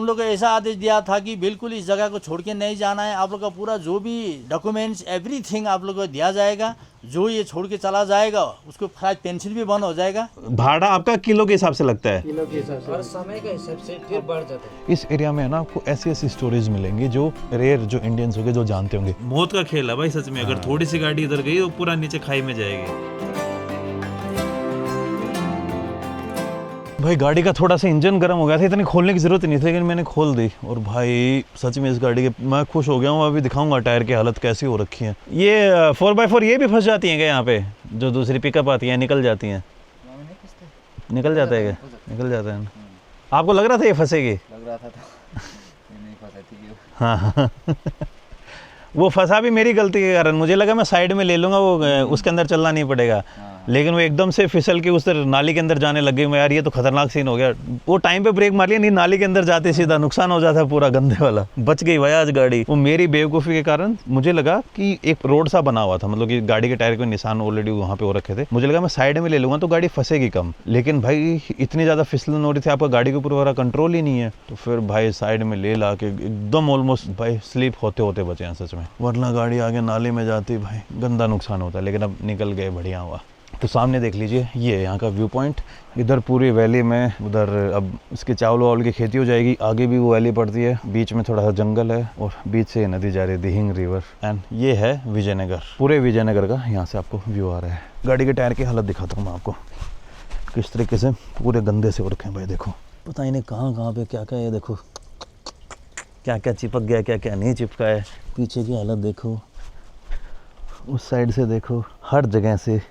उन लोगों को ऐसा आदेश दिया था कि बिल्कुल इस जगह को छोड़ के नहीं जाना है, आप लोग का पूरा जो भी डॉक्यूमेंट्स एवरीथिंग आप लोग को दिया जाएगा, जो ये छोड़ के चला जाएगा उसको शायद पेंशन भी बंद हो जाएगा। भाड़ा आपका किलो के हिसाब से लगता है, किलो के हिसाब से और समय के हिसाब से फिर बढ़ जाता है। इस एरिया में है ना आपको ऐसी ऐसी स्टोरीज मिलेंगी जो रेयर, जो इंडियंस होंगे जो जानते होंगे। मौत का खेल है भाई सच में, अगर थोड़ी सी गाड़ी इधर गई तो पूरा नीचे खाई में जाएगी। भाई गाड़ी का थोड़ा सा इंजन गर्म हो गया था, इतनी खोलने की जरूरत नहीं थी लेकिन मैंने खोल दी और भाई सच में इस गाड़ी के मैं खुश हो गया हूँ। अभी दिखाऊंगा टायर की हालत कैसी हो रखी है। ये 4x4 ये भी फंस जाती हैं क्या यहाँ पे, जो दूसरी पिकअप आती है निकल जाती हैं? निकल जाता है क्या? निकल जाता है ना। आपको लग रहा था ये फंसेगी? लग रहा था नहीं फंसाती क्यों? हाँ वो फंसा भी मेरी गलती के कारण, मुझे लगा मैं साइड में ले लूँगा, वो उसके अंदर चलना नहीं पड़ेगा, लेकिन वो एकदम से फिसल के उस नाली के अंदर जाने लग गई। मैं यार ये तो खतरनाक सीन हो गया। वो टाइम पे ब्रेक मार लिया, नहीं नाली के अंदर जाते सीधा नुकसान हो जाता पूरा गंदे वाला। बच गई भाई आज गाड़ी। वो मेरी बेवकूफ़ी के कारण मुझे लगा कि एक रोड सा बना हुआ था, मतलब कि गाड़ी के टायर के निशान ऑलरेडी वहाँ पे हो रखे थे। मुझे लगा मैं साइड में ले लूँगा तो गाड़ी फंसेगी कम, लेकिन भाई इतनी ज़्यादा फिसलन हो रही थी, आपका गाड़ी के ऊपर वाला कंट्रोल ही नहीं है। तो फिर भाई साइड में ले ला के एकदम ऑलमोस्ट भाई स्लिप होते होते बचे हैं सच में, वरना गाड़ी आगे नाले में जाती भाई गंदा नुकसान होता। लेकिन अब निकल गए, बढ़िया हुआ। तो सामने देख लीजिए ये यहाँ का व्यू पॉइंट, इधर पूरी वैली में, उधर अब इसके चावल वावल की खेती हो जाएगी, आगे भी वो वैली पड़ती है, बीच में थोड़ा सा जंगल है और बीच से नदी जा रही है दिहिंग रिवर। एंड ये है विजयनगर, पूरे विजयनगर का यहाँ से आपको व्यू आ रहा है। गाड़ी के टायर की हालत दिखाता हूँ मैं आपको, किस तरीके से पूरे गंदे से हो रखे हैं भाई। देखो पता ही नहीं कहाँ कहाँ पे क्या क्या है, देखो क्या क्या चिपक गया, क्या क्या नहीं चिपका है। पीछे की हालत देखो, उस साइड से देखो, हर जगह से।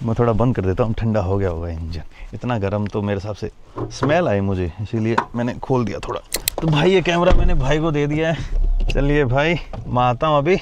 मैं थोड़ा बंद कर देता हूँ, ठंडा हो गया होगा इंजन, इतना गर्म तो मेरे हिसाब से स्मेल आई मुझे, इसीलिए मैंने खोल दिया थोड़ा। तो भाई ये कैमरा मैंने भाई को दे दिया है। चलिए भाई मैं आता हूँ अभी।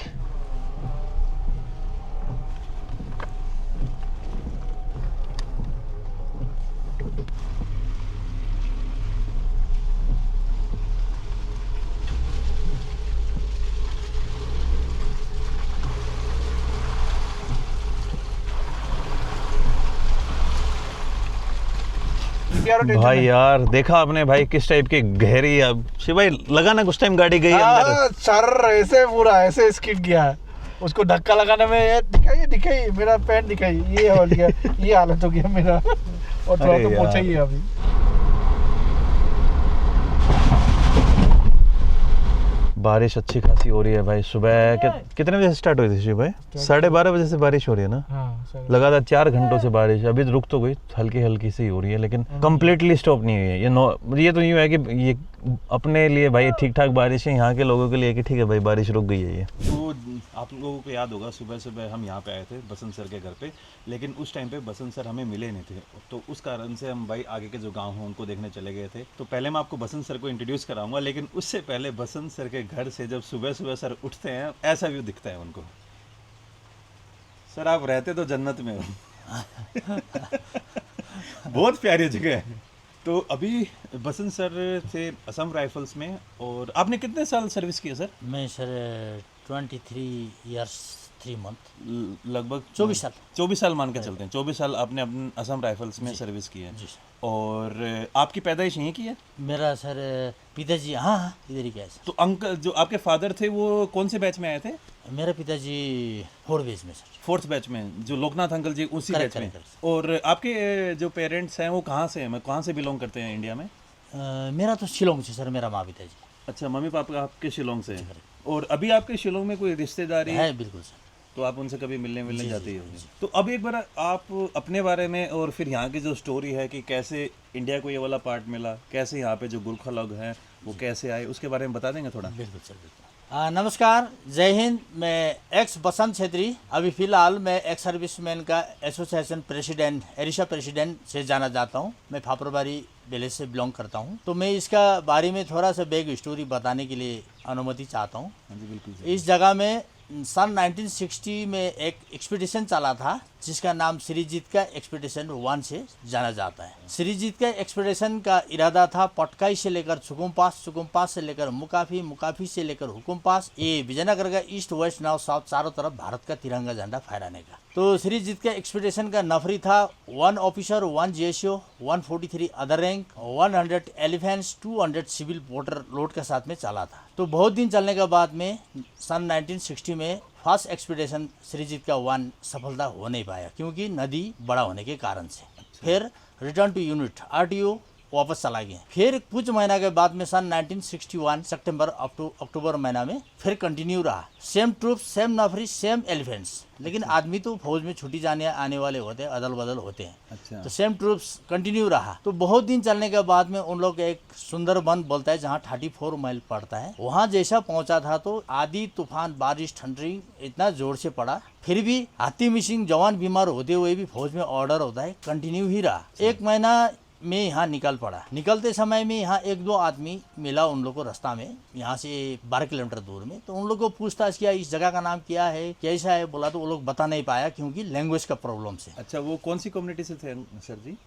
भाई यार देखा आपने भाई किस टाइप की गहरी, अब शिव भाई लगा ना कुछ टाइम गाड़ी गई अंदर। सर ऐसे पूरा ऐसे स्किड गया है, उसको धक्का लगाने में ये दिखाइए मेरा पैंट दिखाइए, ये हो गया, ये हालत हो गया मेरा। और थोड़ा तो पहुंचा ही है अभी। बारिश अच्छी खासी हो रही है भाई। सुबह कितने बजे से स्टार्ट हुई थी शिव भाई? 12:30 बजे से बारिश हो रही है ना। हाँ, लगातार 4 घंटों से बारिश, अभी रुक तो गई, हल्की हल्की सी हो रही है, लेकिन कम्प्लीटली स्टॉप नहीं हुई है। ये तो यूँ है कि ये अपने लिए भाई ठीक ठाक बारिश है, यहाँ के लोगों के लिए कि ठीक है भाई बारिश रुक गई है। ये तो आप लोगों को याद होगा सुबह सुबह हम यहाँ पे आए थे बसंत सर के घर पे, लेकिन उस टाइम पे बसंत सर हमें मिले नहीं थे, तो उस कारण से हम भाई आगे के जो गांव हैं उनको देखने चले गए थे। तो पहले मैं आपको बसंत सर को इंट्रोड्यूस कराऊंगा, लेकिन उससे पहले बसंत सर के घर से जब सुबह सुबह सर उठते हैं ऐसा व्यू दिखता है उनको। सर आप रहते तो जन्नत में हो। बहुत प्यारी जगह है। तो अभी बसंत सर थे असम राइफल्स में, और आपने कितने साल सर्विस किया सर? मैं सर 23 ईयर्स 3 मंथ, लगभग 24 साल। 24 साल मान के चलते हैं, 24 साल आपने अपने असम राइफल्स में सर्विस की है। जी सर। और आपकी पैदाइश यहीं की है? मेरा सर पिताजी हाँ इधर ही गया सर। तो अंकल जो आपके फादर थे वो कौन से बैच में आए थे? मेरा पिताजी 4th बैच में सर। 4th बैच में, जो लोकनाथ अंकल जी उसी Correct, बैच में। correct. और आपके जो पेरेंट्स हैं वो कहाँ से हैं, कहाँ से बिलोंग करते हैं इंडिया में? मेरा तो शिलोंग से सर, मेरा माँ पिताजी। अच्छा, मम्मी पापा आपके शिलोंग से हैं। और अभी आपके शिलोंग में कोई रिश्तेदारी है? बिल्कुल सर। तो आप उनसे कभी मिलने जाते ही होंगे। तो अब एक बार आप अपने बारे में और फिर यहाँ की जो स्टोरी है कि कैसे इंडिया को ये वाला पार्ट मिला, कैसे यहाँ पे जो गुरखा लोग हैं वो कैसे आए, उसके बारे में बता देंगे थोड़ा? बिल्कुल सर, बिल्कुल। नमस्कार, जय हिंद। मैं एक्स बसंत छेत्री, अभी फ़िलहाल मैं एक्स सर्विसमैन का एसोसिएशन प्रेसिडेंट, एरिशा प्रेसिडेंट से जाना जाता हूँ। मैं फापरबारी विलेज से बिलोंग करता हूँ। तो मैं इसका बारे में थोड़ा सा बैक स्टोरी बताने के लिए अनुमति चाहता हूँ। हाँ जी बिल्कुल। इस जगह में सन 1960 में एक एक्सपीडिशन चला था जिसका नाम श्रीजीत का एक्सपेडिशन 1 से जाना जाता है। श्रीजीत का एक्सपेडिशन का इरादा था पटकाई से लेकर छुकुम पास से लेकर मुकाफी से लेकर हुकुम पास, ये विजयनगर का ईस्ट वेस्ट नॉर्थ साउथ चारों तरफ भारत का तिरंगा झंडा फहराने का। तो श्रीजीत का एक्सपेडिशन का नफरी था 1 officer, 1 GSO, 143 other rank, 100 elephants, 200 civil voter load के साथ में चला था। तो बहुत दिन चलने के बाद में सन 1960 में फर्स्ट एक्सपेडिशन श्रीजीत का 1 सफलता हो नहीं पाया क्योंकि नदी बड़ा होने के कारण से। फिर रिटर्न टू यूनिट RTO वापस चला गया। फिर कुछ महीना के बाद में सन 1961 सितंबर अक्टूबर महीना में फिर कंटिन्यू रहा। सेम ट्रूप, सेम नफरी, सेम एलिफेंट्स, लेकिन आदमी तो फौज में छुट्टी जाने आने वाले होते हैं, अदल बदल होते हैं। अच्छा। तो सेम ट्रूप्स कंटिन्यू रहा। तो बहुत दिन चलने के बाद में उन लोग एक सुंदरबन बोलता है जहाँ 34 माइल पड़ता है, वहाँ जैसा पहुंचा था तो आधी तूफान, बारिश, ठंडी इतना जोर से पड़ा, फिर भी हाथी मिसिंग, जवान बीमार होते हुए भी फौज में ऑर्डर होता है, कंटिन्यू ही रहा। एक महीना में यहाँ निकल पड़ा। निकलते समय में यहाँ 1-2 आदमी मिला उन लोग को रास्ता में, यहाँ से 12 किलोमीटर दूर में। तो उन लोग को पूछताछ किया इस जगह का नाम क्या है, कैसा है, बोला तो वो लोग बता नहीं पाया क्योंकि लैंग्वेज का प्रॉब्लम से। अच्छा, वो कौन सी कम्युनिटी से थे सर जी?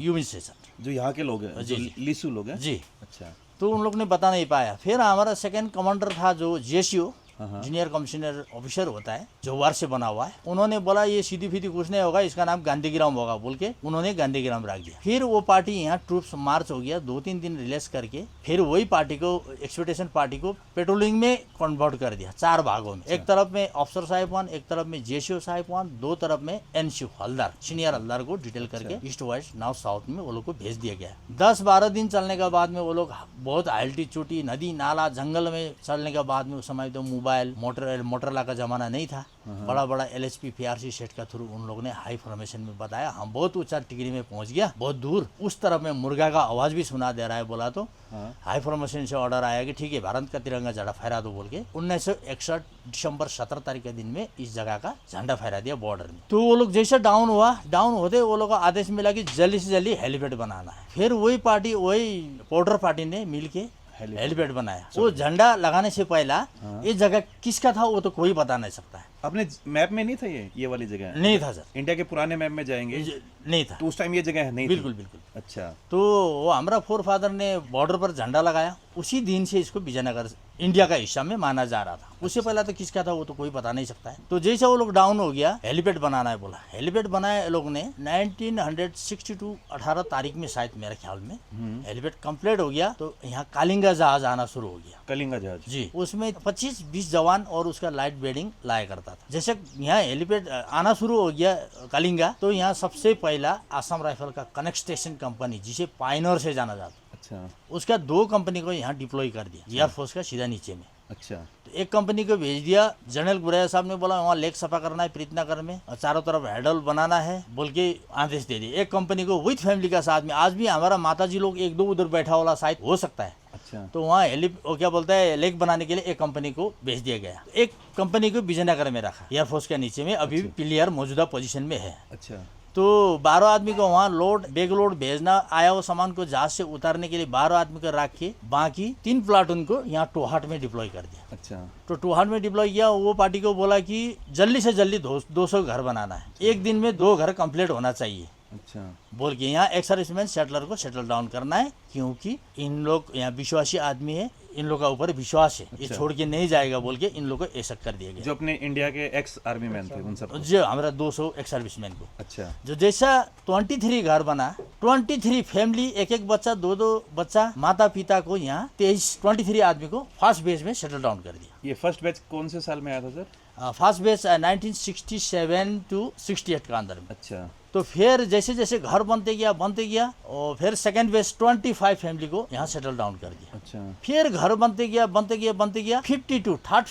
यूनिट स्टेशन, जो यहाँ के लोग हैं, जो लिसू लोग हैं जी। अच्छा। तो उन लोग ने बता नहीं पाया। फिर हमारा सेकंड कमांडर था जो GSO, जूनियर कमिश्नर ऑफिसर होता है, जो वार से बना हुआ है, उन्होंने बोला ये सीधी फीधी कुछ नहीं होगा, इसका नाम गांधीग्राम होगा बोल के उन्होंने गांधीग्राम रख दिया। फिर वो पार्टी यहाँ ट्रूप्स मार्च हो गया 2-3 दिन रिलीज करके, फिर वही पार्टी को, एक्सपेडिशन पार्टी को पेट्रोलिंग में कन्वर्ट कर दिया 4 भागों में। एक तरफ में अफसर साहिब 1, एक तरफ में GSO साहिब 1, 2 तरफ में NCO हलदार, सीनियर हलदार को डिटेल करके ईस्ट वेस्ट नॉर्थ साउथ में वो लोग को भेज दिया गया। 10-12 दिन चलने के बाद में वो लोग बहुत अल्टीट्यूड, नदी नाला जंगल में चलने के बाद में उस समय तो मोबाइल मोटरला का जमाना नहीं था, बड़ा LHP PRC सेट का थ्रू उन लोगों ने हाई फॉर्मेशन में बताया हम बहुत ऊंचा टिकरी में पहुंच गया, बहुत दूर, उस तरफ में मुर्गा का आवाज भी सुना दे रहा है। बोला तो हाई फॉर्मेशन से ऑर्डर आया कि ठीक है भारत का तिरंगा झंडा फहरा दो बोल के 1961 दिसंबर 17 तारीख के दिन में इस जगह का झंडा फहरा दिया बॉर्डर में। तो वो लोग जैसे डाउन होते वो लोग को आदेश मिला कि जल्दी से जल्दी हेलीपैड बनाना है। फिर वही पार्टी, वही पोर्टर पार्टी ने मिल के हेलीपैड बनाया। वो झंडा लगाने से पहला ये जगह किसका था वो तो कोई बता नहीं सकता है। अपने मैप में नहीं था ये वाली जगह? नहीं था सर। इंडिया के पुराने मैप में जाएंगे नहीं था तो उस टाइम ये जगह नहीं बिल्कुल थी। बिल्कुल। अच्छा। तो वो हमारा फोर फादर ने बॉर्डर पर झंडा लगाया, उसी दिन से इसको विजयनगर इंडिया का हिस्सा में माना जा रहा था। उससे पहले तो किसका था वो तो कोई पता नहीं सकता है। तो जैसे वो लोग डाउन हो गया, हेलीपैड बनाना है बोला, हेलीपैड बनाया लोग ने 1962 18 तारीख में शायद मेरे ख्याल में हेलीपैड कंप्लीट हो गया। तो यहाँ कालिंगा जहाज आना शुरू हो गया। कलिंगा जहाज जी, उसमें 25-20 जवान और उसका लाइट बेडिंग लाया करता था। जैसे यहाँ हेलीपैड आना शुरू हो गया कलिंगा, तो यहाँ सबसे पहला आसाम राइफल का कनेक्ट स्टेशन कंपनी जिसे पायनर से जाना जाता, अच्छा, उसका 2 कंपनी को यहाँ डिप्लॉय कर दिया एयरफोर्स का सीधा नीचे में। अच्छा। तो एक कंपनी को भेज दिया, जनरल गुरैया साहब ने बोला वहाँ लेक सफा करना है प्रीतनगर में और चारों तरफ हैडल बनाना है बोल के आदेश दे दिए। एक कंपनी को विथ फैमिली का साथ में, आज भी हमारा माताजी लोग 1-2 उधर बैठा वाला शायद हो सकता है। अच्छा। तो वहाँ क्या बोलता है लेक बनाने के लिए एक कंपनी को भेज दिया गया। एक कंपनी को विजयनगर में रखा एयरफोर्स के नीचे में, अभी भी प्लेयर मौजूदा पोजीशन में है। अच्छा। तो 12 आदमी को वहाँ बैग लोड भेजना आया, वो सामान को जहाज से उतारने के लिए 12 आदमी को रख के बाकी 3 प्लाटून को यहाँ टोहाट में डिप्लॉय कर दिया। अच्छा। तो टोहाट में डिप्लॉय किया। वो पार्टी को बोला कि जल्दी से जल्दी 200 घर बनाना है, एक दिन में 2 घर कंप्लीट होना चाहिए। अच्छा। बोल के यहाँ एक्स सर्विसमैन सेटलर को सेटल डाउन करना है, क्योंकि इन लोग यहाँ विश्वासी आदमी है, इन लोग का ऊपर विश्वास है, ये छोड़ के नहीं जाएगा बोल के इन लोग को ऐसा कर दिया गया। जो अपने इंडिया के एक्स आर्मी मैन थे उन सब? जो हमारा 200 एक्स सर्विसमैन को। अच्छा। जो जैसा 23 घर बना, 23 फैमिली, एक बच्चा, 2 बच्चा, माता पिता को यहाँ 23 आदमी को फर्स्ट बेस में सेटल डाउन कर दिया। ये फर्स्ट बैच कौन से साल में आया था सर? फर्स्ट बेस 1967 to 68 का अंदर में। अच्छा। तो फिर जैसे जैसे घर बनते गया और फिर सेकंड बेस 25 फैमिली को यहाँ सेटल डाउन कर दिया। अच्छा। फिर घर बनते गया 52 थर्ड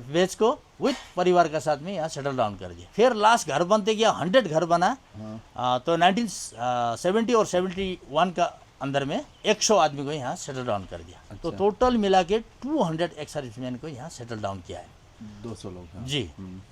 बेस को विथ परिवार के साथ में यहाँ सेटल डाउन कर दिया। फिर लास्ट घर बनते गया 100 घर बना। तो 1970 और 71 का अंदर में 100 आदमी को यहाँ सेटल डाउन कर दिया। अच्छा। तो टोटल मिला के 200 एक्स सर्विसमैन को यहाँ सेटल डाउन किया है। 200 लोग। हाँ। जी।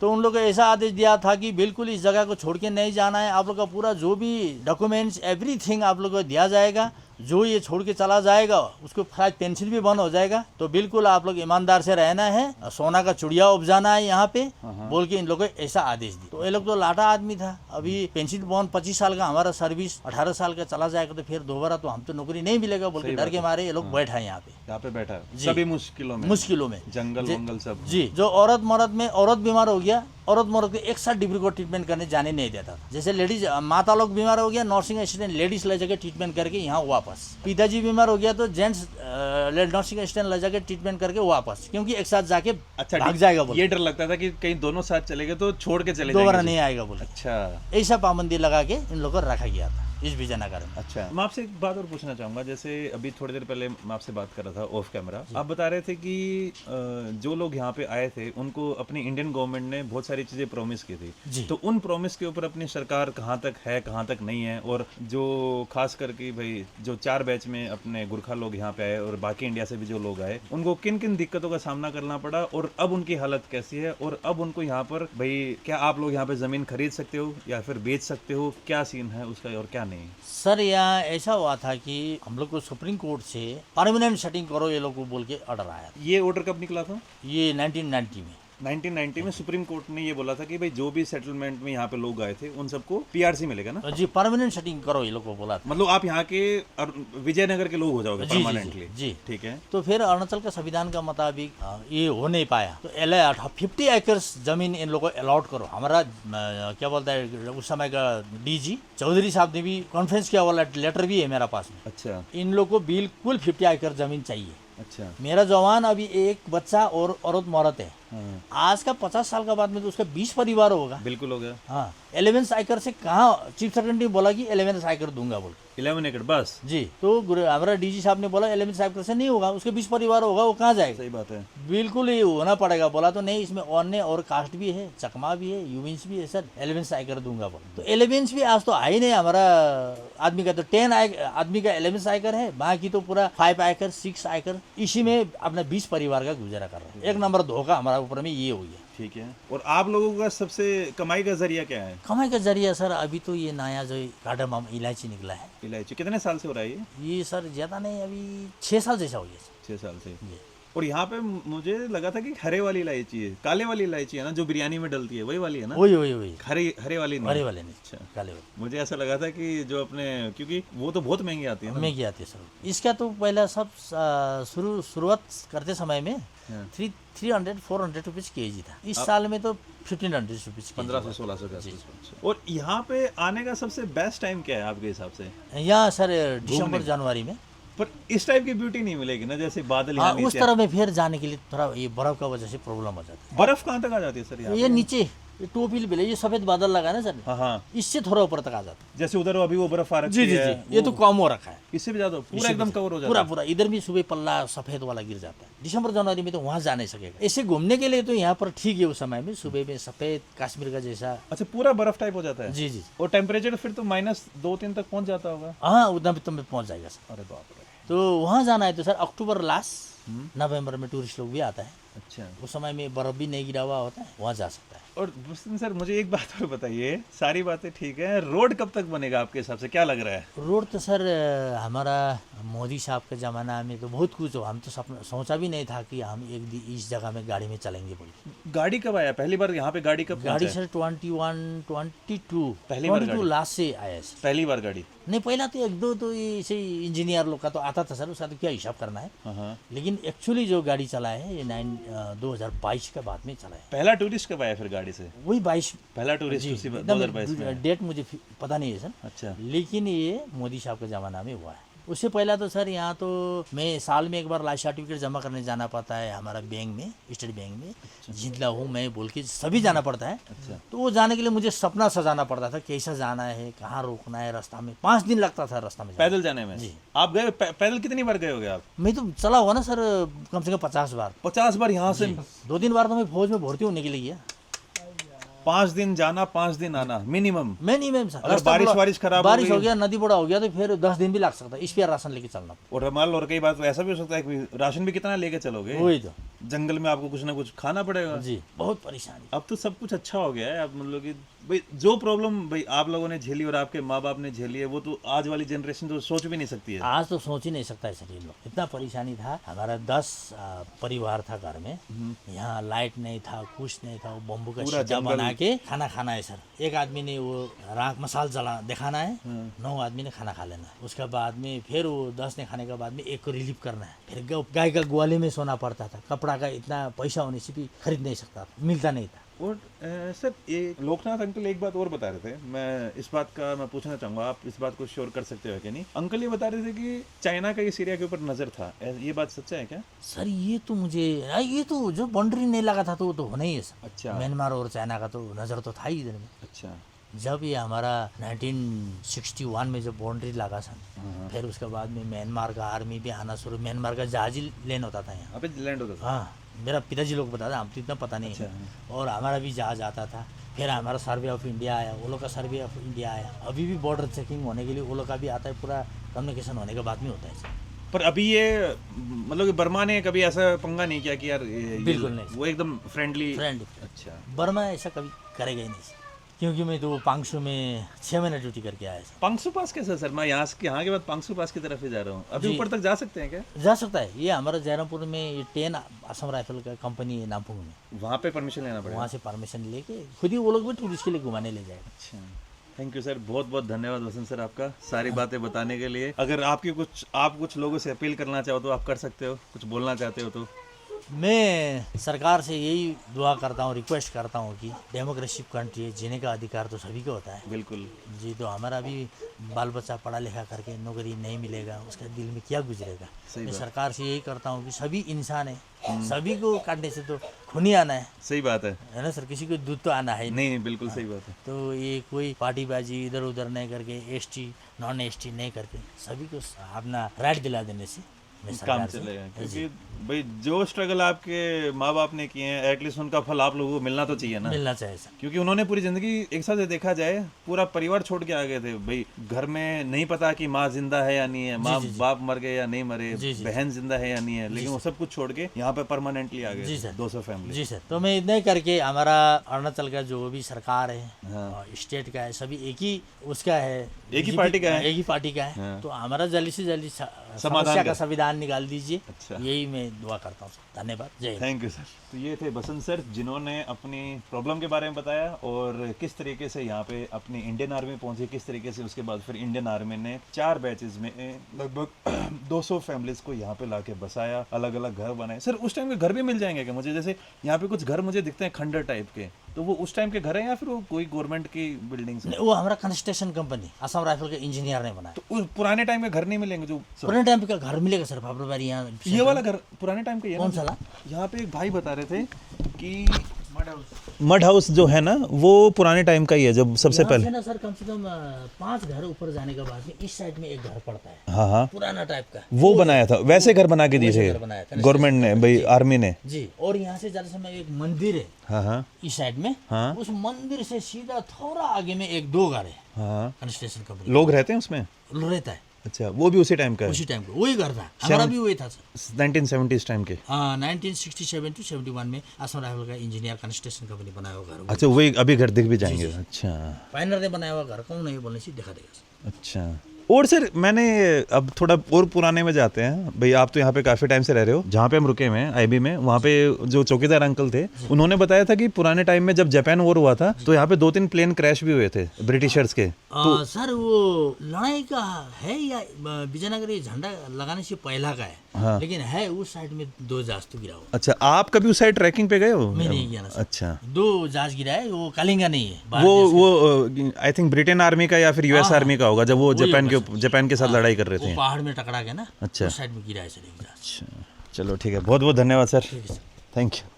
तो उन लोगों को ऐसा आदेश दिया था कि बिल्कुल इस जगह को छोड़ के नहीं जाना है, आप लोग का पूरा जो भी डॉक्यूमेंट्स एवरीथिंग आप लोग को दिया जाएगा जो ये छोड़ के चला जाएगा उसको शायद पेंशन भी बंद हो जाएगा। तो बिल्कुल आप लोग ईमानदार से रहना है, सोना का चिड़िया उपजाना है यहाँ पे बोल के इन लोगों को ऐसा आदेश दी। तो ये लोग तो लाटा आदमी था, अभी पेंशन बंद 25 साल का हमारा सर्विस 18 साल का चला जाएगा तो फिर दोबारा तो हम तो नौकरी नहीं मिलेगा बोल के डर के मारे ये लोग बैठा है यहाँ पे बैठा है। जी। सभी मुश्किलों में जंगल वंगल सब। जी, जो औरत मर्द में औरत बीमार हो गया, औरत मर्द को एक साथ डिब्रूगढ़ ट्रीटमेंट करने जाने नहीं देता था। जैसे लेडीज माता लोग बीमार हो गया, नर्सिंग असिस्टेंट लेडीज ले जाके ट्रीटमेंट करके यहाँ वापस, पिताजी बीमार हो गया तो जेंट्स नर्सिंग असिस्टेंट ले जाके ट्रीटमेंट करके वापस, क्योंकि एक साथ जाके अच्छा भाग जाएगा बोले। ये डर लगता था कि कहीं दोनों साथ चले गए तो छोड़ के चले दोबारा जाएंगे। नहीं आएगा बोले। अच्छा ऐसा पाबंदी लगा के इन लोगों को रखा गया था इस विजयनगर में। अच्छा, मैं आपसे एक बात और पूछना चाहूंगा। जैसे अभी थोड़ी देर पहले मैं आपसे बात कर रहा था ऑफ कैमरा, आप बता रहे थे कि जो लोग यहाँ पे आए थे उनको अपनी इंडियन गवर्नमेंट ने बहुत सारी चीजें प्रॉमिस की थी, तो उन प्रॉमिस के ऊपर अपनी सरकार कहाँ तक है कहाँ तक नहीं है, और जो खास करके भाई जो 4 बैच में अपने गुरखा लोग यहाँ पे आए और बाकी इंडिया से भी जो लोग आए उनको किन किन दिक्कतों का सामना करना पड़ा और अब उनकी हालत कैसी है, और अब उनको यहाँ पर भाई क्या आप लोग यहाँ पे जमीन खरीद सकते हो या फिर बेच सकते हो, क्या सीन है उसका और क्या नहीं? सर यहाँ ऐसा हुआ था कि हम लोग को सुप्रीम कोर्ट से परमानेंट सेटिंग करो ये लोग को बोल के ऑर्डर आया। ये ऑर्डर कब निकला था? ये 1990 में 1990 में सुप्रीम कोर्ट ने ये बोला था कि भाई जो भी सेटलमेंट में यहाँ पे लोग आए थे उन सबको पीआरसी मिलेगा ना? जी, परमानेंट सेटिंग करो ये लोग को बोला था। मतलब आप यहाँ के विजयनगर के लोग हो जाओगे परमानेंटली? जी, ठीक है। तो फिर अरुणाचल का संविधान का मुताबिक ये हो नहीं पाया, तो 50 एकर्स जमीन इन लोगों को अलॉट करो। हमारा क्या बोलता है उस समय का डीजी चौधरी साहब ने भी कॉन्फ्रेंस किया वाला लेटर भी है मेरा पास में। अच्छा, इन लोग को बिल्कुल 50 एकड़ जमीन चाहिए। अच्छा, मेरा जवान अभी एक बच्चा और औरत मौरत है। हाँ, आज का 50 साल का बाद में तो उसका 20 परिवार होगा। बिल्कुल हो गया। हाँ, 11 एकड़ से कहाँ चीफ सेक्रेटरी ने बोला कि 11 एकड़ दूंगा बोल 11 एकड़ बस? जी, तो हमारा डीजी साहब ने बोला 11 एकड़ से नहीं होगा, उसके 20 परिवार होगा, वो कहाँ जाएगा? सही बात है। बिल्कुल ये होना पड़ेगा। बोला तो नहीं, इसमें अन्य और कास्ट भी है, चकमा भी है, यूविन्स भी है सर, 11 एकड़ दूंगा बोला। तो 11 भी आज तो है ही नहीं हमारा आदमी का, तो 10 आदमी का 11 एकड़ है, बाकी तो पूरा 5 एकड़ 6 एकड़ इसी में अपना 20 परिवार का गुजारा कर रहे हैं। एक नंबर धोखा हमारा ऊपर में ये हो गया। ठीक है। और आप लोगों का सबसे कमाई का जरिया क्या है? कमाई का जरिया सर अभी तो ये नया जो कार्डमम इलायची निकला है। इलायची कितने साल से हो रहा है ये सर ज्यादा नहीं, अभी 6 साल जैसा हो गया। 6 साल से। जी। और यहाँ पे मुझे लगा था कि हरे वाली इलायची है, काले वाली इलायची है ना जो बिरयानी में डलती है, वही वाली है ना? वही हरे वाली नहीं? हरे वाले नहीं, अच्छा, काले वाले। मुझे ऐसा लगा था कि जो अपने, क्योंकि वो तो बहुत महंगी आती है ना? महंगी आती है सर। इसका तो पहला सब शुरुआत करते समय में 300-400 रुपीज़ kg था। इस साल में तो 1500 रुपीज़ 1500 1600 का। और यहाँ पे आने का सबसे बेस्ट टाइम क्या है आपके हिसाब से? यहाँ सर दिसंबर जनवरी में। पर इस टाइप की ब्यूटी नहीं मिलेगी ना, जैसे बादल हाँ, यहाँ उस तरह में फिर जाने के लिए थोड़ा ये बर्फ का वजह से प्रॉब्लम हो जाता बर्फ कहाँ तक आ जाती है सर यहाँ है। ये नीचे ये टोपी भी ये सफेद बादल लगा ना सर, हाँ हाँ, इससे थोड़ा ऊपर तक आ जाता है। जैसे उधर अभी वो बर्फ आ रखी जी जी है, जी, ये तो कम हो रखा है। इससे भी ज्यादा पूरा एकदम कवर हो जाता पूरा है? पूरा इधर भी सुबह पल्ला सफेद वाला गिर जाता है। दिसंबर जनवरी में तो वहाँ जा नहीं सकेगा। ऐसे घूमने के लिए तो यहाँ पर ठीक है, उस समय में सुबह में सफेद कश्मीर का जैसा। अच्छा, पूरा बर्फ टाइप हो जाता है? जी जी, और टेम्परेचर फिर तो -2-3 तक पहुंच जाता होगा? हाँ उतना भी तुम्हें पहुँच जाएगा सर। अरे बाप रे। तो वहाँ जाना है तो सर अक्टूबर लास्ट नवंबर में टूरिस्ट लोग भी आता है। अच्छा, उस समय में बर्फ भी नहीं गिरा हुआ होता है, वहाँ जा सकता है। और मुस्लिम सर मुझे एक बात और बताइए, सारी बातें ठीक है, रोड कब तक बनेगा आपके हिसाब से, क्या लग रहा है? रोड तो सर हमारा मोदी साहब के ज़माना में तो बहुत कुछ हो, हम तो सपना सोचा भी नहीं था कि हम एक दिन इस जगह में गाड़ी में चलेंगे बोल। गाड़ी कब आया पहली बार यहाँ पे? गाड़ी कब गाड़ी पहुंचा है? सर 22 पहली बार 22 गाड़ी? लास्ट से आया सर। पहली बार गाड़ी? नहीं, पहला तो 1-2 तो ये ऐसे इंजीनियर लोग का तो आता था सर, उसका तो क्या हिसाब करना है। हाँ, लेकिन एक्चुअली जो गाड़ी चला है ये 2022 के बाद में चला है। पहला टूरिस्ट कब आया फिर गाड़ी से? वही 22 पहला टूरिस्ट उसी 2022 में? डेट मुझे पता नहीं है सर, अच्छा, लेकिन ये मोदी साहब के ज़माना में हुआ है। उससे पहला तो सर यहाँ तो मैं साल में एक बार लाइफ सर्टिफिकेट जमा करने जाना पड़ता है हमारा बैंक में, स्टेट बैंक में। जिंदा हूँ मैं बोल के सभी जाना पड़ता है। अच्छा, तो वो जाने के लिए मुझे सपना सजाना पड़ता था, कैसा जाना है, कहाँ रोकना है, रास्ता में 5 दिन लगता था रास्ता में पैदल जाने में? जी। आप गए पैदल कितनी बार गए होगे आप? मैं तो चला हुआ ना सर कम से कम 50 बार। 50 बार यहाँ से? 2-3 बार तो मैं फौज में भर्ती होने के लिए गया। 5 दिन जाना 5 दिन आना मिनिमम? मैं नहीं मैम सर, अगर बारिश खराब हो बारिश गई? हो गया, नदी बड़ा हो गया तो फिर 10 दिन भी लग सकता है। स्पेयर राशन लेके चलना। और मान लो, और कई बात ऐसा भी हो सकता है कि राशन भी कितना लेके चलोगे? वही तो, जंगल में आपको कुछ ना कुछ खाना पड़ेगा। जी बहुत परेशानी। अब तो सब कुछ अच्छा हो गया है, अब मतलब कि भाई जो प्रॉब्लम भाई आप लोगों ने झेली और आपके माँ बाप ने झेली है वो तो आज वाली जनरेशन तो सोच भी नहीं सकती है। आज तो सोच ही नहीं सकता है सर ये लोग। इतना परेशानी था, हमारा 10 परिवार था घर में, यहाँ लाइट नहीं था, कुछ नहीं था, वो बम्बू का शिजा बना के खाना खाना है सर। एक आदमी ने वो राख मसाल जला दिखाना है, 9 आदमी ने खाना खा लेना है। उसके बाद में फिर वो 10 ने खाने के बाद में एक को रिलीव करना है। फिर गाय का ग्वाले में सोना पड़ता था, कपड़ा का इतना पैसा होने से भी खरीद नहीं सकता, मिलता नहीं था। और सर ये लोकनाथ अंकल एक बात और बता रहे थे, मैं इस बात का मैं पूछना चाहूँगा, आप इस बात को श्योर कर सकते हो कि नहीं। अंकल ये बता रहे थे कि चाइना का ये सीरिया के ऊपर नज़र था, ये बात सच्चा है क्या? सर ये तो मुझे ये तो जो बाउंड्री नहीं लगा था तो वो तो होना ही है सर। अच्छा। म्यांमार और चाइना का तो नज़र तो था ही इधर में। अच्छा। जब ये हमारा 1961 में जब बाउंड्री लगा सर, फिर उसके बाद में म्यांमार का आर्मी भी आना शुरू, म्यांमार का जहाज ही लैंड होता था यहाँ पे लैंड होता था। हाँ, मेरा पिताजी लोग बताते, हम तो इतना पता नहीं है। और हमारा भी जहाज आता था। फिर हमारा सर्वे ऑफ इंडिया आया, वो लोग का सर्वे ऑफ इंडिया आया। अभी भी बॉर्डर चेकिंग होने के लिए वो लोग का भी आता है, पूरा कम्युनिकेशन होने के बाद में होता है सर। पर अभी ये मतलब कि बर्मा ने कभी ऐसा पंगा नहीं किया कि यार बिल्कुल नहीं, वो एकदम फ्रेंडली। अच्छा, बर्मा ऐसा कभी करेगा ही नहीं, क्योंकि मैं तो पांगसू में 6 महीने ड्यूटी करके आया सर। पांगसू पास कैसा सर? मैं यहाँ के बाद पांगसू पास की तरफ ही जा रहा हूँ। अभी ऊपर तक जा सकते हैं क्या? जा सकता है। ये हमारा जयरामपुर में ये 10 असम राइफल का कंपनी है नामपुंग में, वहाँ पे परमिशन लेना पड़ेगा। वहाँ से परमिशन लेके खुद ही वो लोग भी टूरिस्ट के लिए घुमाने ले जाएगा। अच्छा, थैंक यू सर, बहुत बहुत धन्यवाद वसंत सर आपका सारी बातें बताने के लिए। अगर आप कुछ लोगों से अपील करना चाहो तो आप कर सकते हो, कुछ बोलना चाहते हो तो। मैं सरकार से यही दुआ करता हूँ, रिक्वेस्ट करता हूँ कि डेमोक्रेसी कंट्री है, जीने का अधिकार तो सभी को होता है। बिल्कुल जी, तो हमारा भी बाल बच्चा पढ़ा लिखा करके नौकरी नहीं मिलेगा, उसका दिल में क्या गुजरेगा। मैं सरकार से यही करता हूँ कि सभी इंसान है, सभी को काटने से तो खून ही आना है। सही बात है ना सर, किसी को दूध तो आना है नहीं। बिल्कुल सही बात है। तो ये कोई पार्टीबाजी इधर उधर नहीं करके, एसटी नॉन एसटी नहीं करके सभी को अपना राइट दिला देने से काम चलेगा। क्योंकि भाई जो स्ट्रगल आपके माँ बाप ने किए हैं, एटलीस्ट उनका फल आप लोगों को मिलना तो चाहिए ना। मिलना चाहिए सर, क्योंकि उन्होंने पूरी जिंदगी एक साथ देखा जाए पूरा परिवार छोड़ के आ गए थे। भाई घर में नहीं पता कि माँ जिंदा है या नहीं है, माँ बाप मर गए या नहीं मरे, बहन जिंदा है या नहीं है, लेकिन वो सब कुछ छोड़ के यहाँ पे परमानेंटली आ गए 200 फैमिली। जी सर, तो मैं इतने करके हमारा अरुणाचल का जो भी सरकार है, स्टेट का है, सभी एक ही उसका है, एक ही पार्टी का है। तो हमारा जल्दी से जल्दी समस्या का संविधान निकाल दीजिए। अच्छा, यही मैं दुआ करता हूँ सर। धन्यवाद, जय हिंद। Thank you sir. तो ये थे बसंत सर जिन्होंने अपनी प्रॉब्लम के बारे में बताया और किस तरीके से यहाँ पे अपनी इंडियन आर्मी पहुंचे, किस तरीके से उसके बाद फिर इंडियन आर्मी ने 4 बैचेस में लगभग 200 फैमिलीज को यहाँ पे लाके बसाया, अलग अलग घर बनाए। सर उस टाइम के घर भी मिल जाएंगे क्या मुझे? जैसे यहाँ पे कुछ घर मुझे दिखते हैं खंडर टाइप के, तो वो उस टाइम के घर है या फिर वो कोई गवर्नमेंट की बिल्डिंग? वो हमारा कंस्ट्रक्शन कंपनी असम राइफल के इंजीनियर ने बनाया। तो पुराने टाइम के घर नहीं मिलेंगे? जो पुराने टाइम का घर मिलेगा सर, फाफड़ाबाड़ी यहाँ। ये वाला घर पुराने टाइम का? कौन सा? यहाँ पे एक भाई बता रहे थे कि मड हाउस जो है ना वो पुराने टाइम का ही है, जब सबसे पहले ना सर कम से कम 5 घर ऊपर जाने के बाद में इस साइड में एक घर पड़ता है। हाँ, पुराना टाइप का वो बनाया था, वैसे घर बना के दिए थे गवर्नमेंट ने, भाई आर्मी ने जी। और यहाँ से जाने समय एक मंदिर है, हाँ, इस साइड में। उस मंदिर से सीधा थोड़ा आगे में 1-2 घर है, कंस्ट्रक्शन कंपनी। लोग रहते हैं उसमें? रहता है। अच्छा, वो भी उसी टाइम का है? उसी टाइम का वही घर था, हमारा भी वही था सर, 1970s टाइम के। हाँ, 1967 to 71 में असम राइफल का इंजीनियर कंस्ट्रक्शन कंपनी बनाया हुआ घर। अच्छा, वही अभी घर दिख भी जाएंगे? अच्छा, पायनर ने बनाया हुआ घर, कौन नहीं बोलने से दिखा देगा। अच्छा, और सर मैंने अब थोड़ा और पुराने में जाते हैं। भाई आप तो यहाँ पे काफ़ी टाइम से रह रहे हो, जहाँ पे हम रुके हुए हैं आईबी में, वहाँ पे जो चौकीदार अंकल थे उन्होंने बताया था कि पुराने टाइम में जब जापान वॉर हुआ था तो यहाँ पे 2-3 प्लेन क्रैश भी हुए थे ब्रिटिशर्स के। तो सर वो लड़ाई का है या विजयनगर ये झंडा लगाने से पहला का है? हाँ। लेकिन है उस साइड में 2 जहाज तो गिरा हुआ। अच्छा, आप कभी उस साइड ट्रैकिंग पे गए हो? मैं नहीं गया ना सर। अच्छा, 2 जहाज गिरा है, वो कलिंगा नहीं है, वो आई थिंक ब्रिटेन आर्मी का या फिर यूएस आर्मी का होगा, जब वो जापान के साथ लड़ाई कर रहे थे, पहाड़ में टकरा के ना। अच्छा, उस साइड में गिरा है सर एक जहाज। अच्छा, चलो ठीक है, बहुत बहुत धन्यवाद सर, थैंक यू।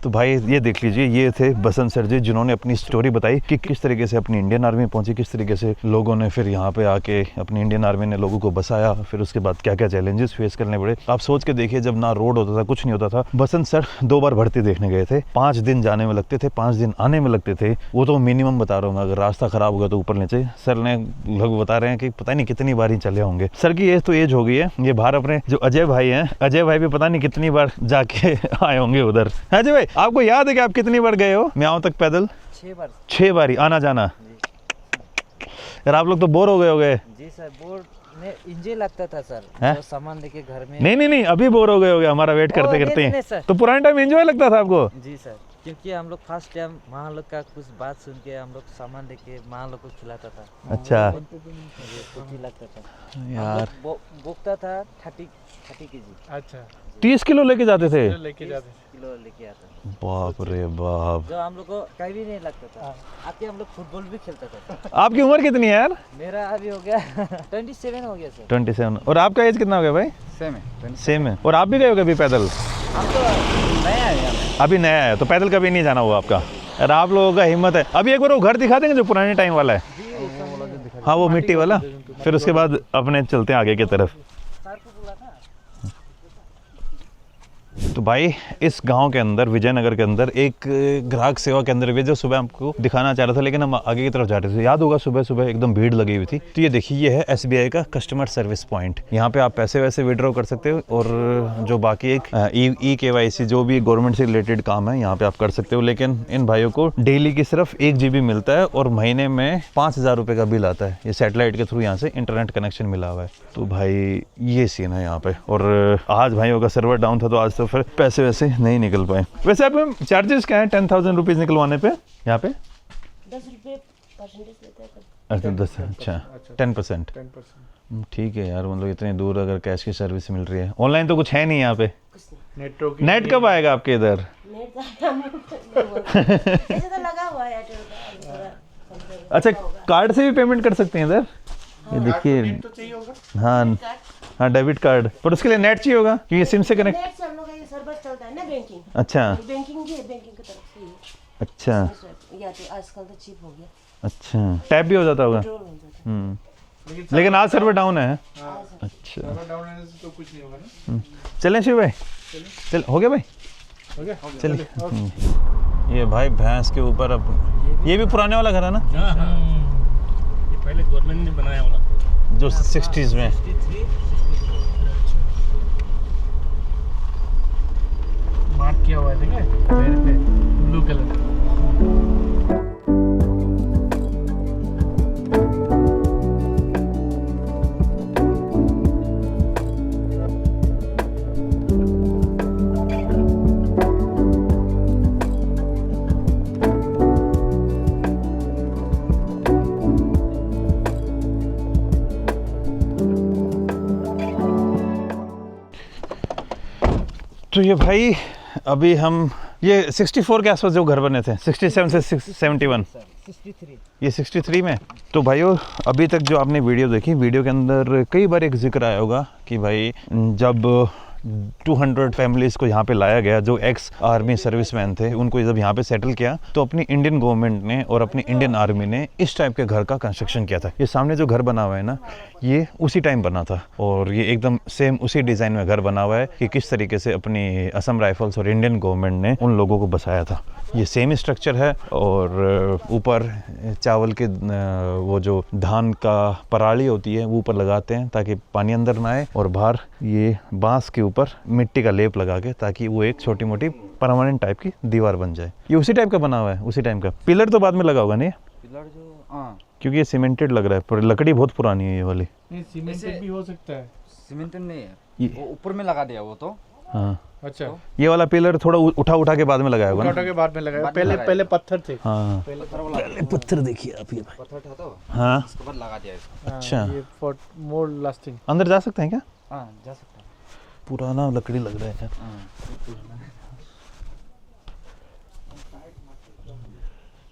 तो भाई ये देख लीजिए, ये थे बसंत सर जी जिन्होंने अपनी स्टोरी बताई कि किस तरीके से अपनी इंडियन आर्मी पहुंची, किस तरीके से लोगों ने फिर यहाँ पे आके अपनी इंडियन आर्मी ने लोगों को बसाया, फिर उसके बाद क्या क्या चैलेंजेस फेस करने पड़े। आप सोच के देखिए, जब ना रोड होता था, कुछ नहीं होता था। बसंत सर 2 बार भर्ती देखने गए थे, 5 दिन जाने में लगते थे, 5 दिन आने में लगते थे। वो तो मिनिमम बता रहा हूँ, अगर रास्ता खराब हो गया तो ऊपर नीचे। सर ने लोग बता रहे हैं कि पता नहीं कितनी बार ही चले होंगे। सर की एज तो एज हो गई है। ये बाहर अपने जो अजय भाई हैं, अजय भाई भी पता नहीं कितनी बार जाके आए होंगे उधर। अजय भाई आपको याद है कि आप कितनी बार गए हो म्याऊं तक पैदल? 6 बार 6 बारी आना जाना। यार आप लोग तो बोर हो गए होगे। जी सर, बोर में इंजॉय लगता था सर, हैं? जो सामान लेके घर में। नहीं अभी बोर हो गए होगे हमारा वेट करते नहीं, करते। नहीं, सर। तो पुराने टाइम एंजॉय लगता था आपको? जी सर, क्योंकि हम लोग फर्स्ट टाइम वहाँ लोग का कुछ बात सुन के हम लोग सामान लेके वहाँ लोग को खिलाता था। अच्छा मुझे कुछ ही लगता था यार, बोकता था 30 केजी अच्छा 30 किलो लेके जाते थे? लेके जाते किलो लेके आता था, बाप रे बाप। जो हम लोग को कहीं भी नहीं लगता था। आके हम लोग फुटबॉल भी खेलता था। आपकी उम्र कितनी है यार? मेरा अभी हो गया 27 हो गया सर। 27। और आपका एज कितना हो गया भाई? सेम है। और आप भी गए हो कभी पैदल? हम तो नया है यहाँ पे। अभी नया है तो पैदल कभी नहीं जाना हुआ आपका। यार आप लोगों का हिम्मत है। अभी एक बार वो घर दिखा देंगे जो पुराने टाइम वाला है? हाँ वो मिट्टी वाला, फिर उसके बाद अपने चलते हैं आगे की तरफ। तो भाई इस गांव के अंदर, विजयनगर के अंदर, एक ग्राहक सेवा केंद्र भी जो सुबह आपको दिखाना चाह रहा था, लेकिन हम आगे की तरफ जा रहे थे। याद होगा सुबह सुबह एकदम भीड़ लगी हुई थी। तो ये देखिए, ये है SBI का कस्टमर सर्विस पॉइंट। यहाँ पे आप पैसे वैसे विड्रॉ कर सकते हो और जो बाकी एक KYC जो भी गवर्नमेंट से रिलेटेड काम है यहाँ पे आप कर सकते हो। लेकिन इन भाइयों को डेली की सिर्फ 1 GB मिलता है और महीने में 5000 रुपये का बिल आता है। ये सैटेलाइट के थ्रू यहाँ से इंटरनेट कनेक्शन मिला हुआ है। तो भाई ये सीन है यहाँ पे। और आज भाइयों का सर्वर डाउन था तो आज तो फिर पैसे वैसे नहीं निकल पाए। वैसे आप चार्जेस क्या है 10,000 रुपीज़ निकलवाने पे यहाँ पे? 10 रुपये परसेंटेज लेते हैं। अच्छा 10, अच्छा 10%। ठीक है यार, मतलब इतनी दूर अगर कैश की सर्विस मिल रही है। ऑनलाइन तो कुछ है नहीं यहाँ पे। नेट कब आएगा आपके इधर? नेट ऐसे तो लगा हुआ है एयरटेल का। अच्छा कार्ड से भी पेमेंट कर सकते हैं इधर? ये देखिए, हाँ डेबिट कार्ड, पर उसके लिए नेट चाहिए होगा क्योंकि सिम से कनेक्ट। नेट से हम लोग का ये सर्वर चलता है ना बैंकिंग। अच्छा बैंकिंग भी है, बैंकिंग की तरफ से ही। अच्छा या तो आजकल तो चिप हो गया, अच्छा, टैप भी हो जाता होगा। पेट्रोल हो जाता है। लेकिन आज सर्वर डाउन है। अच्छा तो कुछ नहीं होगा ना। चलें शिव भाई, चल हो गया भाई, चलिए। ये भाई भैंस के ऊपर, अब ये भी पुराने वाला घर है ना? ये पहले गवर्नमेंट ने बनाया वाला जो 60s में। मार्क किया हुआ है, देखे पैर पे ब्लू कलर। तो ये भाई अभी हम ये 64 के आसपास जो घर बने थे, 67 से 71, 63। ये 63 में। तो भाइयों अभी तक जो आपने वीडियो देखी, वीडियो के अंदर कई बार एक जिक्र आया होगा कि भाई जब 200 फैमिलीज़ को यहाँ पे लाया गया जो एक्स आर्मी सर्विसमैन थे, उनको जब यहाँ पे सेटल किया तो अपनी इंडियन गवर्नमेंट ने और अपनी इंडियन आर्मी ने इस टाइप के घर का कंस्ट्रक्शन किया था। ये सामने जो घर बना हुआ है ना, ये उसी टाइम बना था और ये एकदम सेम उसी डिज़ाइन में घर बना हुआ है कि किस तरीके से अपनी असम राइफल्स और इंडियन गवर्नमेंट ने उन लोगों को बसाया था। ये सेम स्ट्रक्चर है और ऊपर चावल के वो जो धान का पराली होती है वो ऊपर लगाते हैं ताकि पानी अंदर ना आए, और बाहर ये बांस के ऊपर मिट्टी का लेप लगा के ताकि वो एक छोटी मोटी परमानेंट टाइप की दीवार बन जाए। ये उसी टाइप का बना हुआ है, उसी टाइप का। पिलर तो बाद में लगा होगा नहीं? पिलर जो हाँ, क्योंकि ये सीमेंटेड लग रहा है, पर लकड़ी बहुत पुरानी है ये वाली। नहीं सीमेंटेड भी हो सकता है। सीमेंटेड नहीं है, ये- वो ऊपर में लगा दिया वो तो। हाँ अच्छा, ये वाला पिलर थोड़ा उठा के बाद में लगाया होगा ना? टोटो के बाद में लगाया, बाद में पहले लगाया। पहले पत्थर थे। हाँ पत्थर पत्थर देखिए आप ये भाई। पत्थर था तो हाँ उसके बाद लगा दिया इसको। हाँ, अच्छा। ये फॉर मोर लास्टिंग। अंदर जा सकते हैं क्या? हाँ जा सकता है। पुराना लकड़ी लग रहा है यार।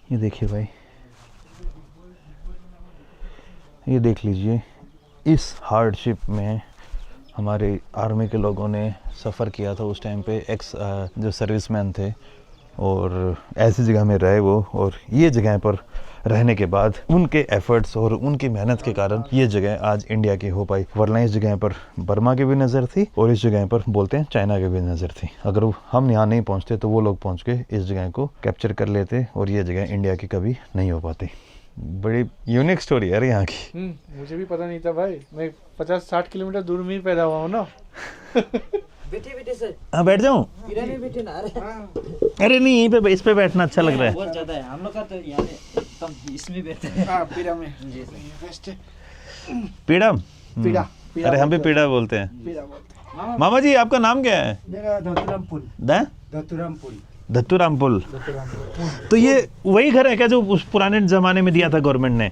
ये देखिए भाई, ये देख लीजिए, इस हार्डशिप में हमारे आर्मी के लोगों ने सफ़र किया था उस टाइम पे। एक्स जो सर्विसमैन थे और ऐसी जगह में रहे वो, और ये जगह पर रहने के बाद उनके एफर्ट्स और उनकी मेहनत के कारण ये जगह आज इंडिया की हो पाई। वरना इस जगह पर बर्मा की भी नज़र थी और इस जगह पर बोलते हैं चाइना की भी नज़र थी। अगर हम यहाँ नहीं पहुँचते तो वो लोग पहुँच के इस जगह को कैप्चर कर लेते और ये जगह इंडिया की कभी नहीं हो पाती। बड़ी यूनिक स्टोरी है यार यहाँ की। मुझे भी पता नहीं था भाई, मैं 50-60 किलोमीटर दूर में ही पैदा हुआ हूँ ना। बैठे बैठे सर, हाँ बैठ जाऊँ। इधर में बैठे ना। अरे अरे नहीं, यहीं पे इस पे बैठना अच्छा लग रहा है। बहुत ज़्यादा है हम लोग का, तो यहाँ एकदम इसमें बैठते हैं। हाँ पीड़ा में जी सर। बेस्ट है। पीड़ा पीड़ा अरे हम भी पीड़ा बोलते हैं। पीड़ा बोलते हैं। मामा जी आपका नाम क्या है? मेरा धतुराम पुल। धतुराम पुल। धत्तूराम पुल। तो ये वही घर है क्या जो उस पुराने जमाने में दिया था गवर्नमेंट ने?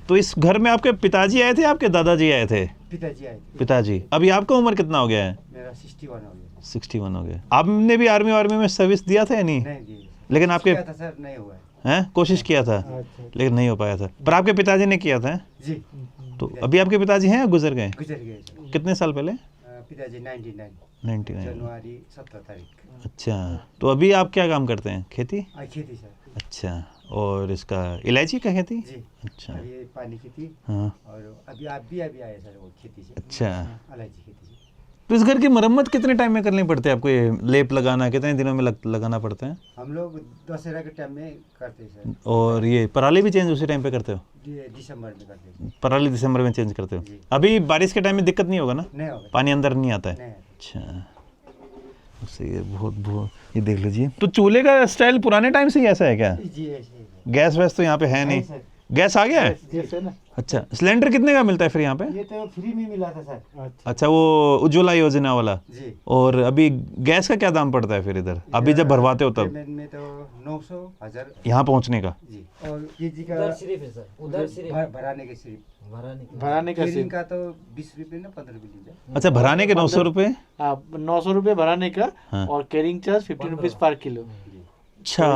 तो इस घर में आपके पिताजी आए थे, आपके दादाजी आए थे? पिताजी आए थे। पिताजी। अभी आपका उम्र कितना हो गया है? मेरा 61 हो गया। 61 हो गया। आपने भी आर्मी में सर्विस दिया था या नहीं? नहीं दिए। लेकिन आपके किया था सर, नहीं हुआ है। हैं कोशिश किया था लेकिन नहीं हो पाया था, पर आपके पिताजी ने किया था। जी तो अभी आपके पिताजी हैं या गुजर गए? गुजर गए सर। कितने साल पहले? पिताजी 99 99। जनवरी 17 तारीख। अच्छा, तो अभी आप क्या काम करते हैं? खेती? खेती सर। अच्छा, और इसका इलायची का खेती? जी। अच्छा। ये पानी खेती। हाँ। और अभी आए सर वो खेती से। अच्छा, इलायची खेती से। तो इस घर की मरम्मत कितने टाइम में करनी पड़ती है आपको? ये लेप लगाना कितने दिनों में लगाना पड़ता है? हम लोग दशहरा के टाइम में करते हैं सर। और ये पराली भी चेंज उसी टाइम पे करते हो? दिसंबर में करते हैं। पराली दिसंबर में चेंज करते हो? जी। अभी बारिश के टाइम में दिक्कत नहीं होगा ना? नहीं होगा। पानी अंदर नहीं आता है? नहीं। अच्छा, सही है। बहुत ये देख लीजिए। तो चूल्हे का स्टाइल पुराने टाइम से ही ऐसा है क्या? जी ऐसे ही। गैस वैस तो यहाँ पे है नहीं? सर। गैस आ गया है? जैसे ना। अच्छा, सिलेंडर कितने का मिलता है फिर यहाँ पे? ये तो फ्री में मिला था सर। अच्छा, वो उज्ज्वला योजना वाला। जी। और अभी गैस का क्या दाम पड़ता है फिर इधर, अभी जब भरवाते हो तब? पेमेंट में तो 900 1000 यहाँ पहुँचने का? जी। और केजी का उधर सिर्फ है सर, उधर सिर्फ भराने के सिर्फ भराने की। केरिंग का तो 20 रुपये ना 15 रुपये लीजिए। अच्छा, भराने के 900 रुपये? 900 रुपये भराने का। हाँ। और carrying charge 50 rupees per kilo. अच्छा,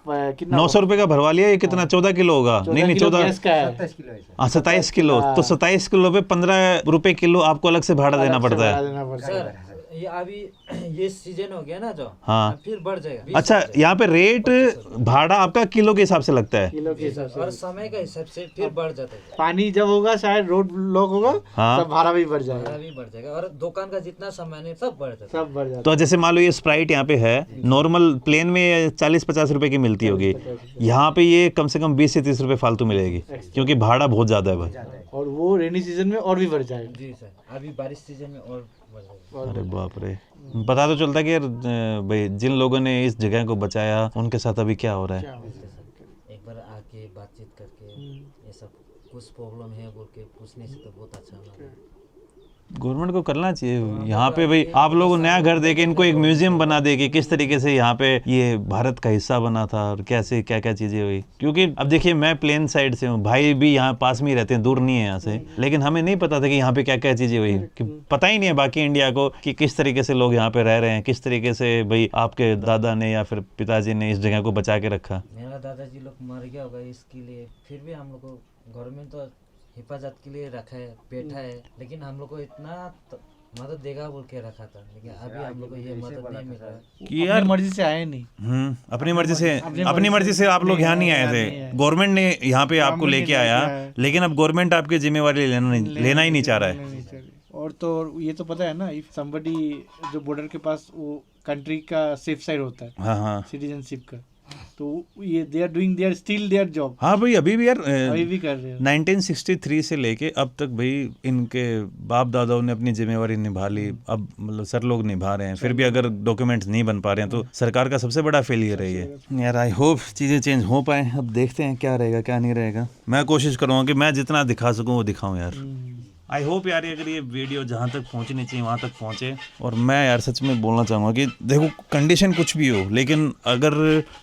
कितना 900 रुपये का भरवा लिया। ये कितना 14 किलो होगा? नहीं नहीं 14 गैस का है। 27 किलो है सर। हाँ 27 किलो। तो 27 किलो पे 15 रुपए किलो आपको अलग से भाड़ा देना पड़ता है। सर ये अभी ये सीजन हो गया ना जो, हाँ। फिर बढ़ जाएगा। 20 अच्छा, बढ़ जाएगा। यहाँ पे रेट भाड़ा आपका किलो के हिसाब से लगता है? किलो के हिसाब से। और समय का हिसाब से फिर बढ़ जाता है। पानी जब होगा शायद रोड ब्लॉक होगा हाँ। तब भाड़ा भी बढ़ जाएगा। भाड़ा भी बढ़ जाएगा और दुकान का जितना सामान है सब बढ़ जाता है। सब बढ़ जाता तो जैसे मान लो ये स्प्राइट यहाँ पे है, नॉर्मल प्लेन में 40-50 रुपए की मिलती होगी, यहाँ पे ये कम से कम 20 से 30 रुपए फालतू मिलेगी, क्योंकि भाड़ा बहुत ज्यादा है भाई। है। और वो रेनी सीजन में और भी बढ़ जाएगा। जी सर, अभी बारिश सीजन में और बढ़ जाएगा। अरे बाप रे, पता तो चलता कि यार भाई जिन लोगों ने इस जगह को बचाया उनके साथ अभी क्या हो रहा है। एक बार आके बातचीत करके ये सब कुछ प्रॉब्लम है बोल के पूछने से तो बहुत अच्छा लगा। गवर्नमेंट को करना चाहिए यहाँ पे भाई। आप लोग नया घर देके इनको एक म्यूजियम बना दे कि किस तरीके से यहाँ पे ये भारत का हिस्सा बना था और कैसे क्या क्या चीजें हुई। क्योंकि अब देखिए मैं प्लेन साइड से हूँ, भाई भी यहाँ पास में ही रहते हैं, दूर नहीं है यहाँ से, लेकिन हमें नहीं पता था कि यहाँ पे क्या क्या चीजें हुई, कि पता ही नहीं है बाकी इंडिया को कि किस तरीके से लोग यहाँ पे रह रहे हैं, किस तरीके से भाई आपके दादा ने या फिर पिताजी ने इस जगह को बचा के रखा। मेरा दादाजी लोग मर गया होगा इसके लिए, फिर भी हम लोग को गवर्नमेंट तो हिफाजत के लिए रखा है, बैठा है, लेकिन हम लोग को इतना मदद देगा बोल के रखा था, लेकिन अभी हम लोग को ये मदद नहीं मिल रहा है। कि यार मर्जी से आए नहीं। अपनी मर्जी से आप लोग यहाँ नहीं आए थे, गवर्नमेंट ने यहाँ पे आपको लेके आया, लेकिन अब गवर्नमेंट आपकी जिम्मेवारी लेना ही नहीं चाह रहा है। और तो ये तो पता है ना, इफ समबडी जो बॉर्डर के पास वो कंट्री का सेफ साइड होता है, हाँ हाँ सिटीजनशिप का, तो ये they are doing their still their job. हाँ भाई, अभी भी यार अभी भी कर रहे हैं। 1963 से लेके अब तक भाई इनके बाप दादाओं ने अपनी जिम्मेवारी निभा ली, अब मतलब सर लोग निभा रहे हैं, फिर भी अगर डॉक्यूमेंट्स नहीं बन पा रहे हैं तो सरकार का सबसे बड़ा फेलियर है ये यार। आई होप चीज़ें चेंज हो पाए, अब देखते हैं क्या रहेगा क्या नहीं रहेगा। मैं कोशिश करूँगा कि मैं जितना दिखा सकूँ वो दिखाऊँ यार। आई होप यार अगर ये वीडियो जहाँ तक पहुँचनी चाहिए वहाँ तक पहुँचे। और मैं यार सच में बोलना चाहूँगा कि देखो कंडीशन कुछ भी हो, लेकिन अगर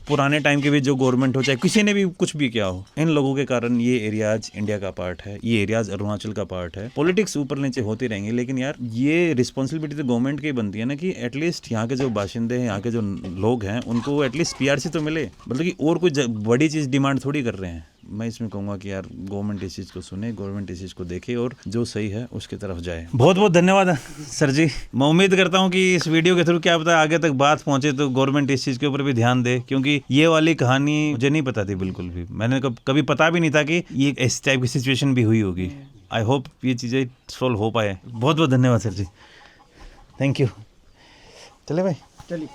पुराने टाइम के भी जो गवर्नमेंट हो, चाहे किसी ने भी कुछ भी किया हो, इन लोगों के कारण ये एरियाज इंडिया का पार्ट है, ये एरियाज अरुणाचल का पार्ट है। पॉलिटिक्स ऊपर नीचे होती रहेंगी, लेकिन यार ये रिस्पॉन्सिबिलिटी तो गवर्नमेंट की बनती है ना कि एटलीस्ट यहाँ के जो बाशिंदे हैं, यहाँ के जो लोग हैं, उनको एटलीस्ट PRC तो मिले। मतलब कि और कोई बड़ी चीज़ डिमांड थोड़ी कर रहे हैं। मैं इसमें कहूँगा कि यार गवर्नमेंट इस चीज़ को सुने, गवर्नमेंट इस चीज़ को देखे और जो सही है उसकी तरफ जाए। बहुत बहुत धन्यवाद सर जी। मैं उम्मीद करता हूँ कि इस वीडियो के थ्रू क्या पता आगे तक बात पहुँचे तो गवर्नमेंट इस चीज़ के ऊपर भी ध्यान दे, क्योंकि ये वाली कहानी मुझे नहीं पता थी बिल्कुल भी। मैंने कभी पता भी नहीं था कि ये इस टाइप की सिचुएशन भी हुई होगी। आई होप ये चीज़ें सॉल्व हो पाए। बहुत बहुत धन्यवाद सर जी, थैंक यू। चले भाई, चलिए।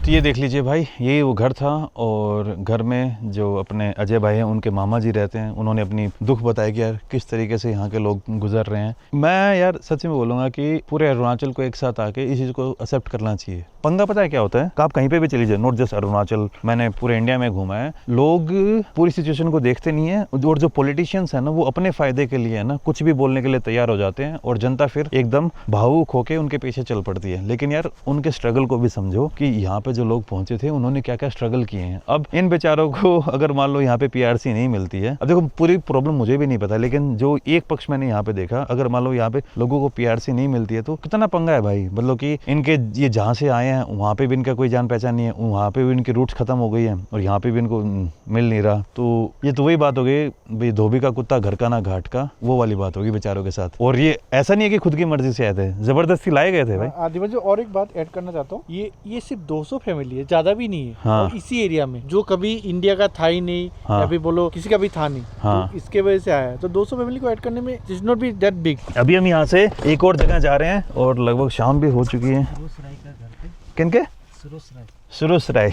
तो ये देख लीजिए भाई, यही वो घर था और घर में जो अपने अजय भाई हैं उनके मामा जी रहते हैं। उन्होंने अपनी दुख बताया कि यार किस तरीके से यहाँ के लोग गुजर रहे हैं। मैं यार सच में बोलूँगा कि पूरे अरुणाचल को एक साथ आके इस चीज़ को एक्सेप्ट करना चाहिए। पंगा पता है क्या होता है, आप कहीं पे भी चली जाए, नॉट जस्ट अरुणाचल, मैंने पूरे इंडिया में घूमा है, लोग पूरी सिचुएशन को देखते नहीं है और जो पॉलिटिशियंस है ना वो अपने फायदे के लिए है ना कुछ भी बोलने के लिए तैयार हो जाते हैं और जनता फिर एकदम भावुक होकर उनके पीछे चल पड़ती है। लेकिन यार उनके स्ट्रगल को भी समझो कि यहाँ पे जो लोग पहुंचे थे उन्होंने क्या क्या स्ट्रगल किए हैं। अब इन बेचारों को अगर मान लो यहाँ पे पीआरसी नहीं मिलती है, अब देखो पूरी प्रॉब्लम मुझे भी नहीं पता, लेकिन जो एक पक्ष मैंने यहाँ पे देखा, अगर मान लो यहाँ पे लोगों को पीआरसी नहीं मिलती है तो कितना पंगा है भाई। मतलब कि इनके ये जहाँ से आए हैं वहाँ पे भी इनका कोई जान पहचान नहीं है, वहाँ पे भी इनकी रूट्स खत्म हो गई है और यहाँ पे भी इनको मिल नहीं रहा। तो ये तो वही बात हो गई भाई, धोबी का कुत्ता घर का ना घाट का, वो वाली बात होगी बेचारों के साथ। और ये ऐसा नहीं है कि खुद की मर्जी से आए थे, जबरदस्ती लाए गए थे भाई। आदिवासी जो और एक बात ऐड करना चाहता हूँ, ये सिर्फ 200 फैमिली है, ज्यादा भी नहीं है। हाँ। और इसी एरिया में जो कभी इंडिया का था ही नहीं, हाँ। या फिर बोलो किसी का भी था नहीं, हाँ। तो इसके वजह से आया है। तो 200 फैमिली को ऐड करने में it's not be that big. अभी हम यहाँ से एक और जगह जा रहे हैं और लगभग शाम भी हो चुकी है। सुरोसराय का घर पे, किनके? सुरोसराय। सुरोसराय।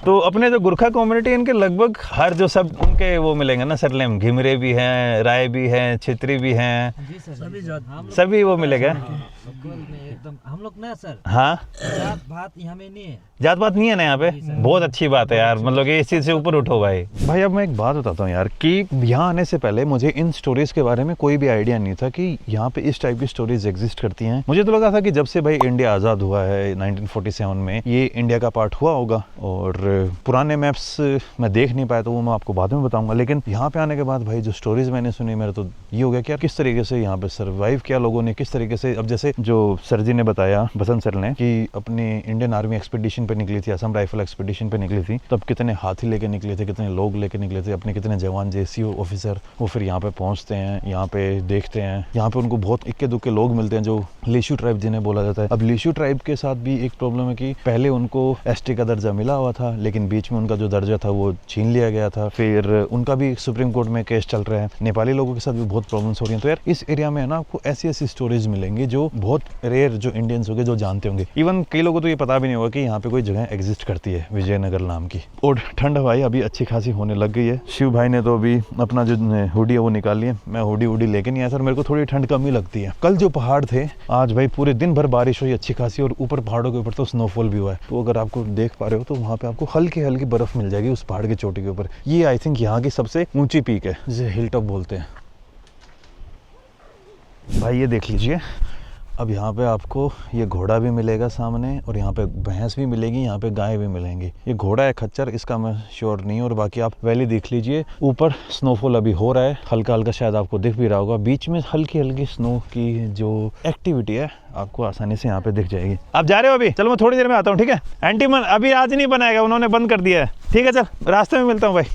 तो अपने जो गुरखा कम्युनिटी, इनके लगभग हर जो सब उनके वो मिलेंगे ना सरनेम, घिमरे भी हैं, राय भी हैं, छेत्री भी हैं, जी सर, हम सभी वो मिलेगा। लोकल में एकदम हम लोग ना सर, हाँ, जात भात यहाँ में नहीं है। जात बात नहीं है ना यहाँ पे, बहुत अच्छी बात है यार। मतलब कि इस चीज़ से ऊपर उठो भाई। भाई अब मैं एक बात बताता हूँ यार कि यहाँ आने से पहले मुझे इन स्टोरीज के बारे में कोई भी आइडिया नहीं था कि यहाँ पे इस टाइप की स्टोरीज एग्जिस्ट करती हैं। मुझे तो लगा था कि जब से भाई इंडिया आज़ाद हुआ है 1947 में, ये इंडिया का पार्ट हुआ होगा और पुराने मैप्स मैं देख नहीं पाया, तो वो मैं आपको बाद में बताऊंगा। लेकिन यहाँ पे आने के बाद भाई जो स्टोरीज मैंने सुनी, मेरा तो ये हो गया कि यार किस तरीके से यहाँ पे सर्वाइव किया लोगों ने, किस तरीके से। अब जैसे जो सर जी ने बताया, बसंत सर ने, कि अपनी इंडियन आर्मी एक्सपीडिशन पे निकली थी, असम राइफल एक्सपीडिशन पे निकली थी, तब कितने हाथी लेके निकले थे, कितने लोग लेके निकले थे, अपने कितने जवान जेसीओ ऑफिसर, वो फिर यहाँ पे पहुँचते हैं, यहाँ पे देखते हैं, यहाँ पे उनको बहुत इक्के दुक्के लोग मिलते हैं जो लिशु ट्राइब जिन्हें बोला जाता है। अब लिशु ट्राइब के साथ भी एक प्रॉब्लम है कि पहले उनको एसटी का दर्जा मिला हुआ था, लेकिन बीच में उनका जो दर्जा था वो छीन लिया गया था। फिर उनका भी सुप्रीम कोर्ट में केस चल रहा है। नेपाली लोगों के साथ भी बहुत प्रॉब्लम्स हो रही हैं। तो यार इस एरिया में है ना आपको ऐसी ऐसी स्टोरीज मिलेंगी जो बहुत रेयर, जो इंडियंस होंगे जो जानते होंगे। इवन कई लोगों को ये पता भी नहीं होगा कि यहाँ पे कोई जगह एग्जिस्ट करती है विजयनगर नाम की। और ठंड भाई अभी अच्छी खासी होने लग गई है। शिव भाई ने तो अभी अपना जो हुडी है वो निकाल लिया। मैं हुडी लेके नहीं आया सर, मेरे को थोड़ी ठंड कम ही लगती है। कल जो पहाड़ थे, आज भाई पूरे दिन भर बारिश हुई अच्छी खासी, और ऊपर पहाड़ों के ऊपर तो स्नोफॉल भी हुआ है। तो अगर आपको देख पा रहे हो तो वहाँ पे आपको हल्की हल्की बर्फ मिल जाएगी उस पहाड़ की चोटी के ऊपर। ये आई थिंक यहाँ की सबसे ऊंची पीक है, जिसे हिल टॉप बोलते हैं। भाई ये देख लीजिए, अब यहाँ पे आपको ये घोड़ा भी मिलेगा सामने, और यहाँ पे भैंस भी मिलेगी, यहाँ पे गाय भी मिलेंगी। ये घोड़ा है खच्चर, इसका मैं श्योर नहीं हूँ। और बाकी आप वैली देख लीजिए, ऊपर स्नोफॉल अभी हो रहा है, हल्का हल्का, शायद आपको दिख भी रहा होगा। बीच में हल्की हल्की स्नो की जो एक्टिविटी है आपको आसानी से यहाँ पे दिख जाएगी। आप जा रहे हो अभी? चलो मैं थोड़ी देर में आता हूँ, ठीक है? एंटी मन अभी आज नहीं बनाएगा, उन्होंने बंद कर दिया है। ठीक है, चल रास्ते में मिलता हूँ भाई।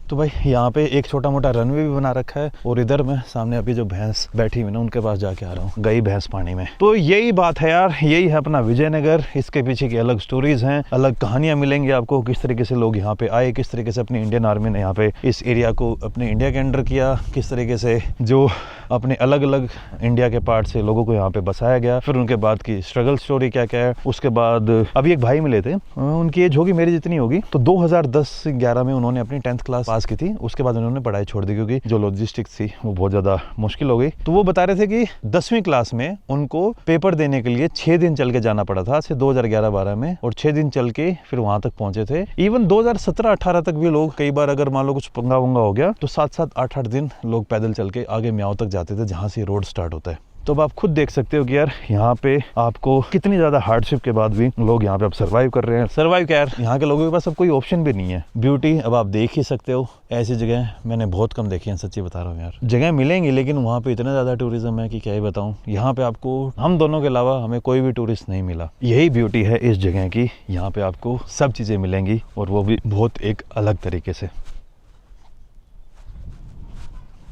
तो भाई यहाँ पे एक छोटा मोटा रनवे भी बना रखा है, और इधर मैं सामने अभी जो भैंस बैठी हुई ना उनके पास जाके आ रहा हूँ, गई भैंस पानी में। तो यही बात है यार, यही है अपना विजयनगर। इसके पीछे की अलग स्टोरीज हैं, अलग कहानियाँ मिलेंगी आपको, किस तरीके से लोग यहाँ पे आए, किस तरीके से अपनी इंडियन आर्मी ने यहाँ पे इस एरिया को अपने इंडिया के अंडर किया, किस तरीके से जो अपने अलग अलग इंडिया के पार्ट से लोगों को यहाँ पे बसाया गया, फिर उनके बाद की स्ट्रगल स्टोरी क्या क्या है। उसके बाद अभी एक भाई मिले थे, उनकी एज होगी मेरी जितनी होगी, तो 2010-11 में उन्होंने अपनी 10th क्लास पास की थी। उसके बाद उन्होंने पढ़ाई छोड़ दी क्योंकि जो लॉजिस्टिक्स थी वो बहुत ज़्यादा मुश्किल हो गई। तो वो बता रहे थे कि 10वीं क्लास में उनको पेपर देने के लिए 6 दिन चल के जाना पड़ा था, से 2011-12 में, और 6 दिन चल के फिर वहाँ तक पहुँचे थे। इवन 2017-18 तक भी लोग, कई बार अगर मान लो कुछ पंगा वंगा हो गया तो 7-7, 8-8 दिन लोग पैदल चल के आगे म्याओ तक जाते थे, जहाँ से रोड स्टार्ट होता है। तो अब आप खुद देख सकते हो कि यार यहाँ पे आपको कितनी ज़्यादा हार्डशिप के बाद भी लोग यहाँ पे अब सर्वाइव कर रहे हैं। सर्वाइव क्या यार, यहाँ के लोगों के पास अब कोई ऑप्शन भी नहीं है। ब्यूटी अब आप देख ही सकते हो, ऐसी जगह मैंने बहुत कम देखी हैं, सच्ची बता रहा हूँ यार। जगह मिलेंगी लेकिन वहाँ पे इतना ज़्यादा टूरिज्म है कि क्या ही बताऊँ। यहाँ पे आपको, हम दोनों के अलावा हमें कोई भी टूरिस्ट नहीं मिला। यही ब्यूटी है इस जगह की, यहाँ पे आपको सब चीज़ें मिलेंगी, और वो भी बहुत एक अलग तरीके से।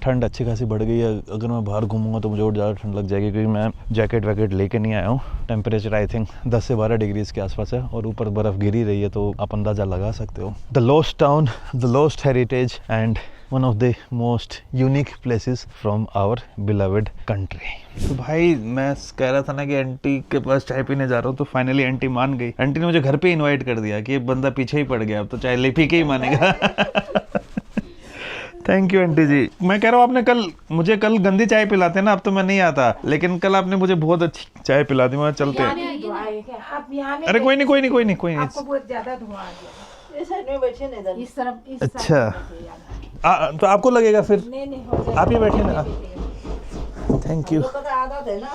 ठंड अच्छी खासी बढ़ गई है। अगर मैं बाहर घूमूंगा तो मुझे और ज़्यादा ठंड लग जाएगी, क्योंकि मैं जैकेट वैकेट लेके नहीं आया हूँ। टेम्परेचर आई थिंक 10 से 12 डिग्रीज के आसपास है और ऊपर बर्फ़ गिरी रही है, तो आप अंदाज़ा लगा सकते हो। The lost town, the lost heritage and one of the most unique places from our beloved country. तो भाई मैं कह रहा था ना कि आंटी के पास चाय पीने जा रहा हूँ, तो फाइनली आंटी मान गई। आंटी ने मुझे घर पे इनवाइट कर दिया कि ये बंदा पीछे ही पड़ गया, अब तो चाय ले पी के ही मानेगा। थैंक यू आंटी जी। मैं कह रहा हूँ आपने मुझे कल गंदी चाय पिलाते ना, अब तो मैं नहीं आता, लेकिन कल आपने मुझे बहुत अच्छी चाय पिला दी। मैं चलते हैं। आप यहाँ अरे कोई नहीं। आपको बहुत ज्यादा धुआं आ गया। इस साइड में बैठे ना, इधर इस तरफ इस अच्छा तो आपको लगेगा फिर। नहीं हो जाए। आप ही बैठिए ना। Thank you. आदत है ना।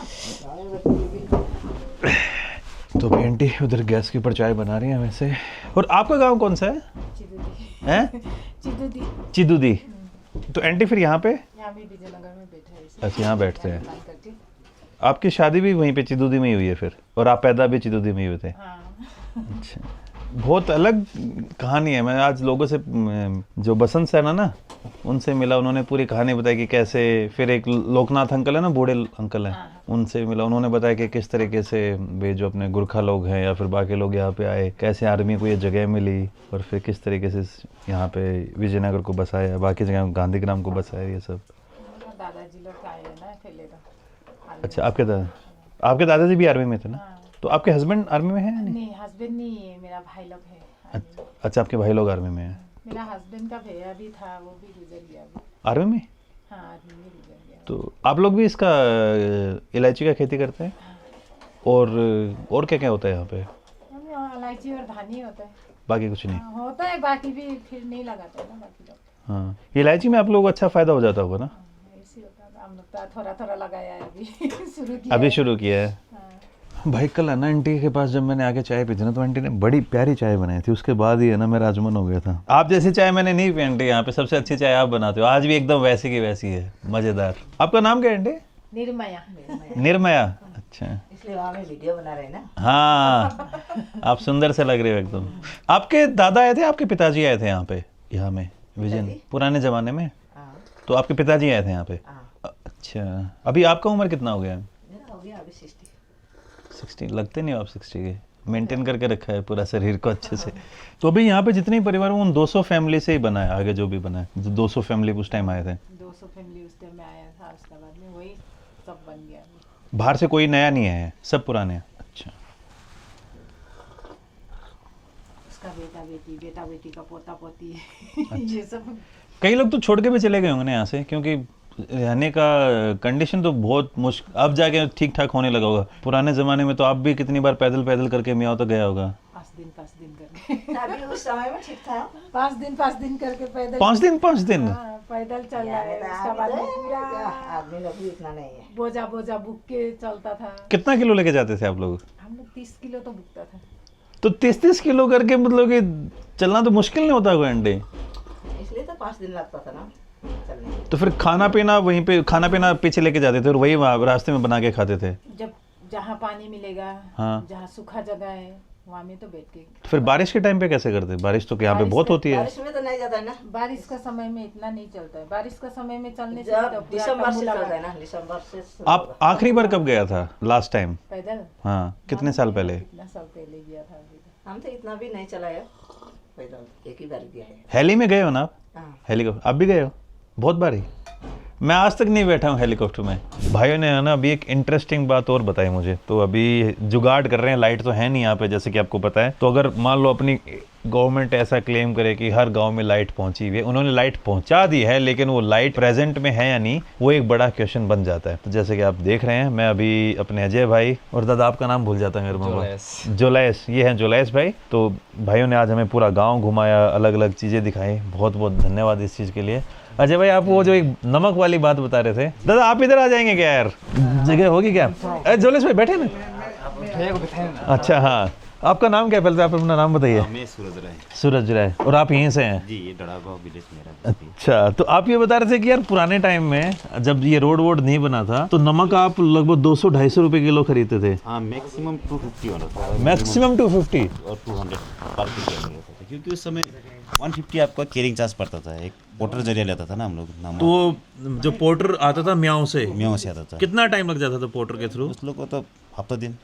तो भी आंटी उधर गैस के ऊपर चाय बना रही है वैसे। और आपका गांव कौन सा है? हैं? चिदुदी। तो आंटी फिर यहाँ पे? यहाँ भी विजयनगर में बैठे हैं। अच्छा, यहाँ बैठते हैं। आपकी शादी भी वहीं पे चिदुदी में ही हुई है फिर, और आप पैदा भी चिदुदी में ही हुए थे? अच्छा, बहुत अलग कहानी है। मैं आज लोगों से, जो बसंत सर है ना, उनसे मिला। उन्होंने पूरी कहानी बताई कि कैसे, फिर एक लोकनाथ अंकल है ना, बूढ़े अंकल हैं, उनसे मिला। उन्होंने बताया कि किस तरीके से वे जो अपने गुरखा लोग हैं या फिर बाकी लोग यहाँ पे आए, कैसे आर्मी को ये जगह मिली, और फिर किस तरीके से यहाँ पे विजयनगर को बसाया, बाकी जगह गांधीग्राम को बसाया, ये सब। दादाजी लोग आए हैं ना पहले तो। अच्छा, आपके दादाजी भी आर्मी में थे ना? तो आपके हस्बैंड आर्मी में है? नहीं, हस्बैंड नहीं है, मेरा भाई लोग है। अच्छा, आपके भाई लोग आर्मी में हैं। मेरा हस्बैंड का भैया भी था, वो भी गुजर गया अभी। आर्मी में? हाँ, आर्मी में गुजर गया। तो आप लोग भी इसका इलायची का खेती करते हैं? और क्या क्या होता है यहाँ पे? इलायची और धानी होता है, बाकी कुछ नहीं? होता है, बाकी भी फिर नहीं लगाते ना बाकी लोग। हाँ, इलायची में आप लोगों को अच्छा फायदा हो जाता होगा ना? ऐसे होता है, हम लोग तो थोड़ा थोड़ा लगाया है अभी। अभी शुरू किया है। भाई कल है ना आंटी के पास जब मैंने आके चाय पी थी ना, तो आंटी ने बड़ी प्यारी चाय बनाई थी। उसके बाद ही है ना मेरा आजमन हो गया था। आप जैसी चाय मैंने नहीं पी आंटी, यहाँ पे सबसे अच्छी चाय आप बनाते हो। आज भी एकदम वैसी की वैसी है, मजेदार। आपका नाम क्या है आंटी? निर्मया। अच्छा, इसलिए वहाँ में वीडियो बना रहे हैं ना। हाँ, आप सुंदर से लग रहे हो एकदम। आपके दादा आए थे, आपके पिताजी आए थे यहाँ में विजन पुराने जमाने में? तो आपके पिताजी आए थे यहाँ पे? अच्छा, अभी आपका उम्र कितना हो गया? हो गया अभी 60। लगते नहीं हो आप 60 के। मेंटेन करके रखा है पूरा शरीर को अच्छे से। तो अभी यहाँ पे जितने परिवार हैं उन 200 फैमिली से ही बना है, आगे जो भी बना है। 200 फैमिली उस टाइम आए थे। 200 फैमिली उस टाइम में आया था, उसके बाद में वही सब बन गया। बाहर से कोई नया नहीं है, सब पुराने हैं। अच्छा, उसका बेटा बेटी का पोता पोती है। ये सब कई लोग तो छोड़ के भी चले गए होंगे ना यहाँ से, क्योंकि रहने का कंडीशन तो बहुत मुश्किल, अब जाके ठीक ठाक होने लगा होगा। पुराने ज़माने में तो आप भी कितनी बार पैदल करके मियाँ तो गया होगा। 5 दिन करके। अभी उस समय में ठीक था। 5 दिन करके पैदल। 5 दिन पैदल चल रहा है। उसका बाद में पूरा आदमी लोग भी इतना नहीं है, बोझा बुक के चलता था। कितना किलो लेके जाते थे आप लोग? हम लोग 30 किलो तो बुकता था। तो 30 किलो करके मतलब कि चलना तो मुश्किल नहीं होता कोई अंडे? इसलिए तो 5 दिन लगता था ना चलने। तो फिर खाना पीना पीछे लेके जाते थे और वही रास्ते में बना के खाते थे? जब जहाँ पानी मिलेगा, हाँ, जहाँ सूखा जगह है वहाँ में तो बैठ के। फिर बारिश के टाइम पे कैसे करते? बारिश तो यहाँ पे बहुत होती है। बारिश में तो नहीं जाता है ना, बारिश का समय में इतना नहीं चलता है। बारिश का समय में चलने से तो दिसंबर से चलता है ना, दिसंबर से। आप आखिरी बार कब गया था लास्ट टाइम पैदल? हाँ, कितने साल पहले? कितना साल पहले गया था? हम तो इतना भी नहीं चलाया पैदल, एक ही बार गया है। हेली में गए हो ना आप? हेलीकॉप्टर आप भी गए हो? बहुत बार ही। मैं आज तक नहीं बैठा हूँ हेलीकॉप्टर में। भाइयों ने है ना अभी एक इंटरेस्टिंग बात और बताई मुझे। तो अभी जुगाड़ कर रहे हैं, लाइट तो है नहीं यहाँ पे जैसे कि आपको पता है। तो अगर मान लो अपनी गवर्नमेंट ऐसा क्लेम करे कि हर गांव में लाइट पहुंची हुई है, उन्होंने लाइट पहुंचा दी है, लेकिन वो लाइट प्रेजेंट में है या नहीं, वो एक बड़ा क्वेश्चन बन जाता है। तो जैसे कि आप देख रहे हैं, मैं अभी अपने अजय भाई और दादा आपका नाम भूल जाता है मेरे मामा, जोलैस, ये हैं जोलैस भाई। तो भाइयों ने आज हमें पूरा गाँव घुमाया, अलग अलग चीज़ें दिखाई। बहुत बहुत धन्यवाद इस चीज़ के लिए। अजय भाई, आप वो जो एक नमक वाली बात बता रहे थे, दादा आप इधर आ जाएंगे क्या यार? जगह होगी क्या? अरे जोलेश भाई बैठे ना। अच्छा, हाँ, आपका नाम क्या? पहले आप अपना नाम बताइए। मैं सूरज राय। और आप यहीं से हैं? जी, ये डड़ागांव विलेज मेरा। अच्छा, तो आप ये बता रहे थे कि यार पुराने टाइम में जब ये रोड वोड नहीं बना था तो नमक आप लगभग 200-250 रुपए किलो खरीदते थे? हाँ, मैक्सिमम 250 होना था। मैक्सिमम 250 और 200 पर किलो होता था, क्योंकि उस समय 150 आपका कैरिंग चार्ज पड़ता था, एक पोर्टर जरिया लेता था ना हम लोग नाम तो जो पोर्टर आता था म्याऊं से, म्याऊं से आता था। कितना टाइम लग जाता था पोर्टर के थ्रू? उस लोग को तो हफ्ता दिन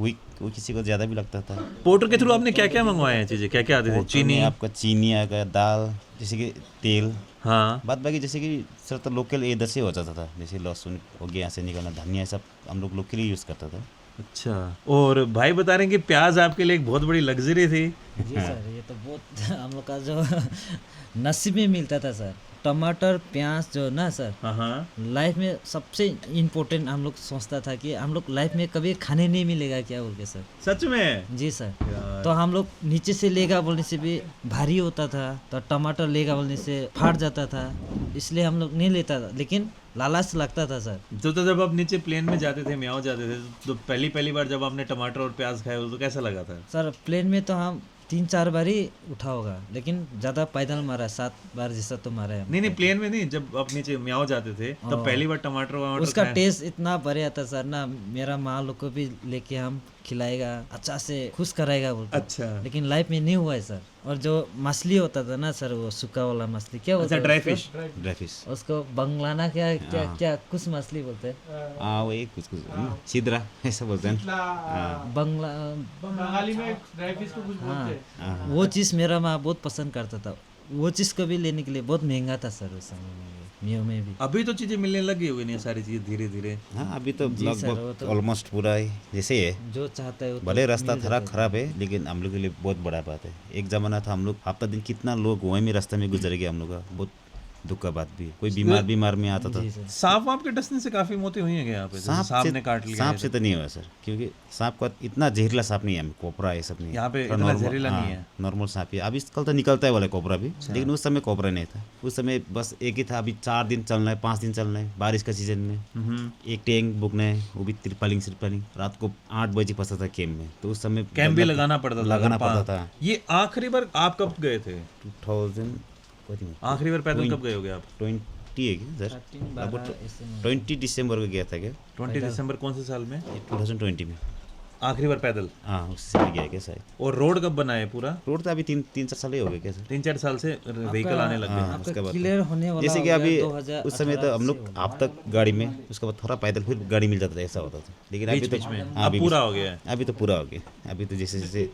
वीक, वो किसी को ज़्यादा भी लगता था। पोर्टर के थ्रू आपने क्या क्या मंगवाए हैं चीज़ें, क्या क्या आती थी? पोर्टर चीनी, में आपका चीनी आ गया, दाल, जैसे कि तेल, हाँ, बाद बाकी जैसे कि सर तो लोकल इधर से हो जाता था, जैसे लहसुन हो गया, यहाँ से निकलना, धनिया, सब हम लोग लोकली यूज़ करता था। अच्छा। और भाई बता रहे हैं कि प्याज आपके लिए एक बहुत बड़ी लग्जरी थी। जी सर, ये तो बहुत हम लोग का जो नसीब में मिलता था सर। टमाटर प्याज जो ना सर, हाँ, लाइफ में सबसे इम्पोर्टेंट हम लोग सोचता था कि हम लोग लाइफ में कभी खाने नहीं मिलेगा क्या बोल के सर। सच में? जी सर। तो हम लोग नीचे से लेगा बोलने से भी भारी होता था, तो टमाटर लेगा बोलने से फाट जाता था, इसलिए हम लोग नहीं लेता था, लेकिन लालच लगता था सर। तो जब आप नीचे प्लेन में जाते थे, म्याऊं जाते थे, तो पहली बार जब आपने टमाटर और प्याज खाए तो कैसा लगा था? सर प्लेन में तो हम 3-4 बार ही उठा होगा, लेकिन ज़्यादा पैदल मारा है, 7 बार जैसा तो मारा है। नहीं, प्लेन में नहीं, जब आप नीचे म्याऊं जाते थे तब पहली बार टमाटर उसका खाए? टेस्ट इतना बढ़िया था सर ना, मेरा माँ लोग को भी लेके हम खिलाएगा, अच्छा से खुश कराएगा बोलते। अच्छा। लेकिन लाइफ में नहीं हुआ है सर। और जो मछली होता था ना सर, वो सूखा वाला मछली, क्या बोलते हैं? ड्राई उसको? Dry fish. उसको बंगलाना क्या कुछ मछली बोलते हैं। हाँ वही कुछ सिद्रा ऐसा बोलते हैं। बंगला बंगाली में ड्राई फिश को कुछ बोलते हैं। वो चीज़ मेरा माँ बहुत पसंद करता था। वो चीज़ को भी लेने के लिए बहुत महंगा था सर उस समय में, म्याऊं में भी। अभी तो चीजें मिलने लगी हुई नहीं, सारी चीजें धीरे धीरे। हाँ अभी तो जी सर, वो लगभग तो- ऑलमोस्ट पूरा है जैसे है। जो चाहता है वो भले तो रास्ता मिल थोड़ा जाता है। खराब है, लेकिन हम लोग के लिए बहुत बड़ा बात है। एक जमाना था हम लोग हफ्ता दिन कितना लोग वहीं में रास्ते में गुजर गया, हम लोग का बहुत दुख का बात भी है। कोई बीमार में आता था। जी सर। सांप वाप के डसने से काफी मौतें हुई हैं क्या यहाँ पे? जैसे सांप ने काट लिया सांप है से तो नहीं हुआ सर, क्योंकि सांप का इतना जहरीला सांप नहीं है, कोबरा ये सब नहीं है। यहाँ पे थोड़ा इतना नॉर्मल- जहरीला नहीं हाँ, है। नॉर्मल सांप है। अभी कल तो निकलता है वाला कोबरा भी, लेकिन उस समय कोबरा नहीं था। उस समय बस एक ही था। अभी 4 दिन चलना है, 5 दिन चलना है, बारिश का सीजन में। एक टैंक बुकना है, वो भी तिरपालिंग। रात को 8 बजे फंसा था कैंप में, तो उस समय कैंप भी लगाना पड़ता था। था। ये आखिरी बार आप कब गए थे? 2000 आखिरी बार पैदल कब गए होगे आप? 20 है क्या सर? 13-12 ऐसे में। 20 दिसंबर को गया था क्या? 20 दिसंबर कौन से साल में? 2020 में। आखिरी बार पैदल? हाँ उससे गया क्या शायद। और रोड कब बना है पूरा? रोड तो अभी 3-4 साल ही हो गए क्या सर? 3-4 साल से व्हीकल आने लग गए। हाँ, उसके आपका बाद क्लियर होने वाला जैसे कि हो गया अभी 2018 उस समय तो हम लोग से आप तक गाड़ी में, उसके बाद थोड़ा पैदल, फिर गाड़ी मिल जाता था, ऐसा होता था। लेकिन अभी तो बीच में हाँ, अब अभी पूरा हो गया है। अभी तो पूरा हो गया। अभी तो जैसे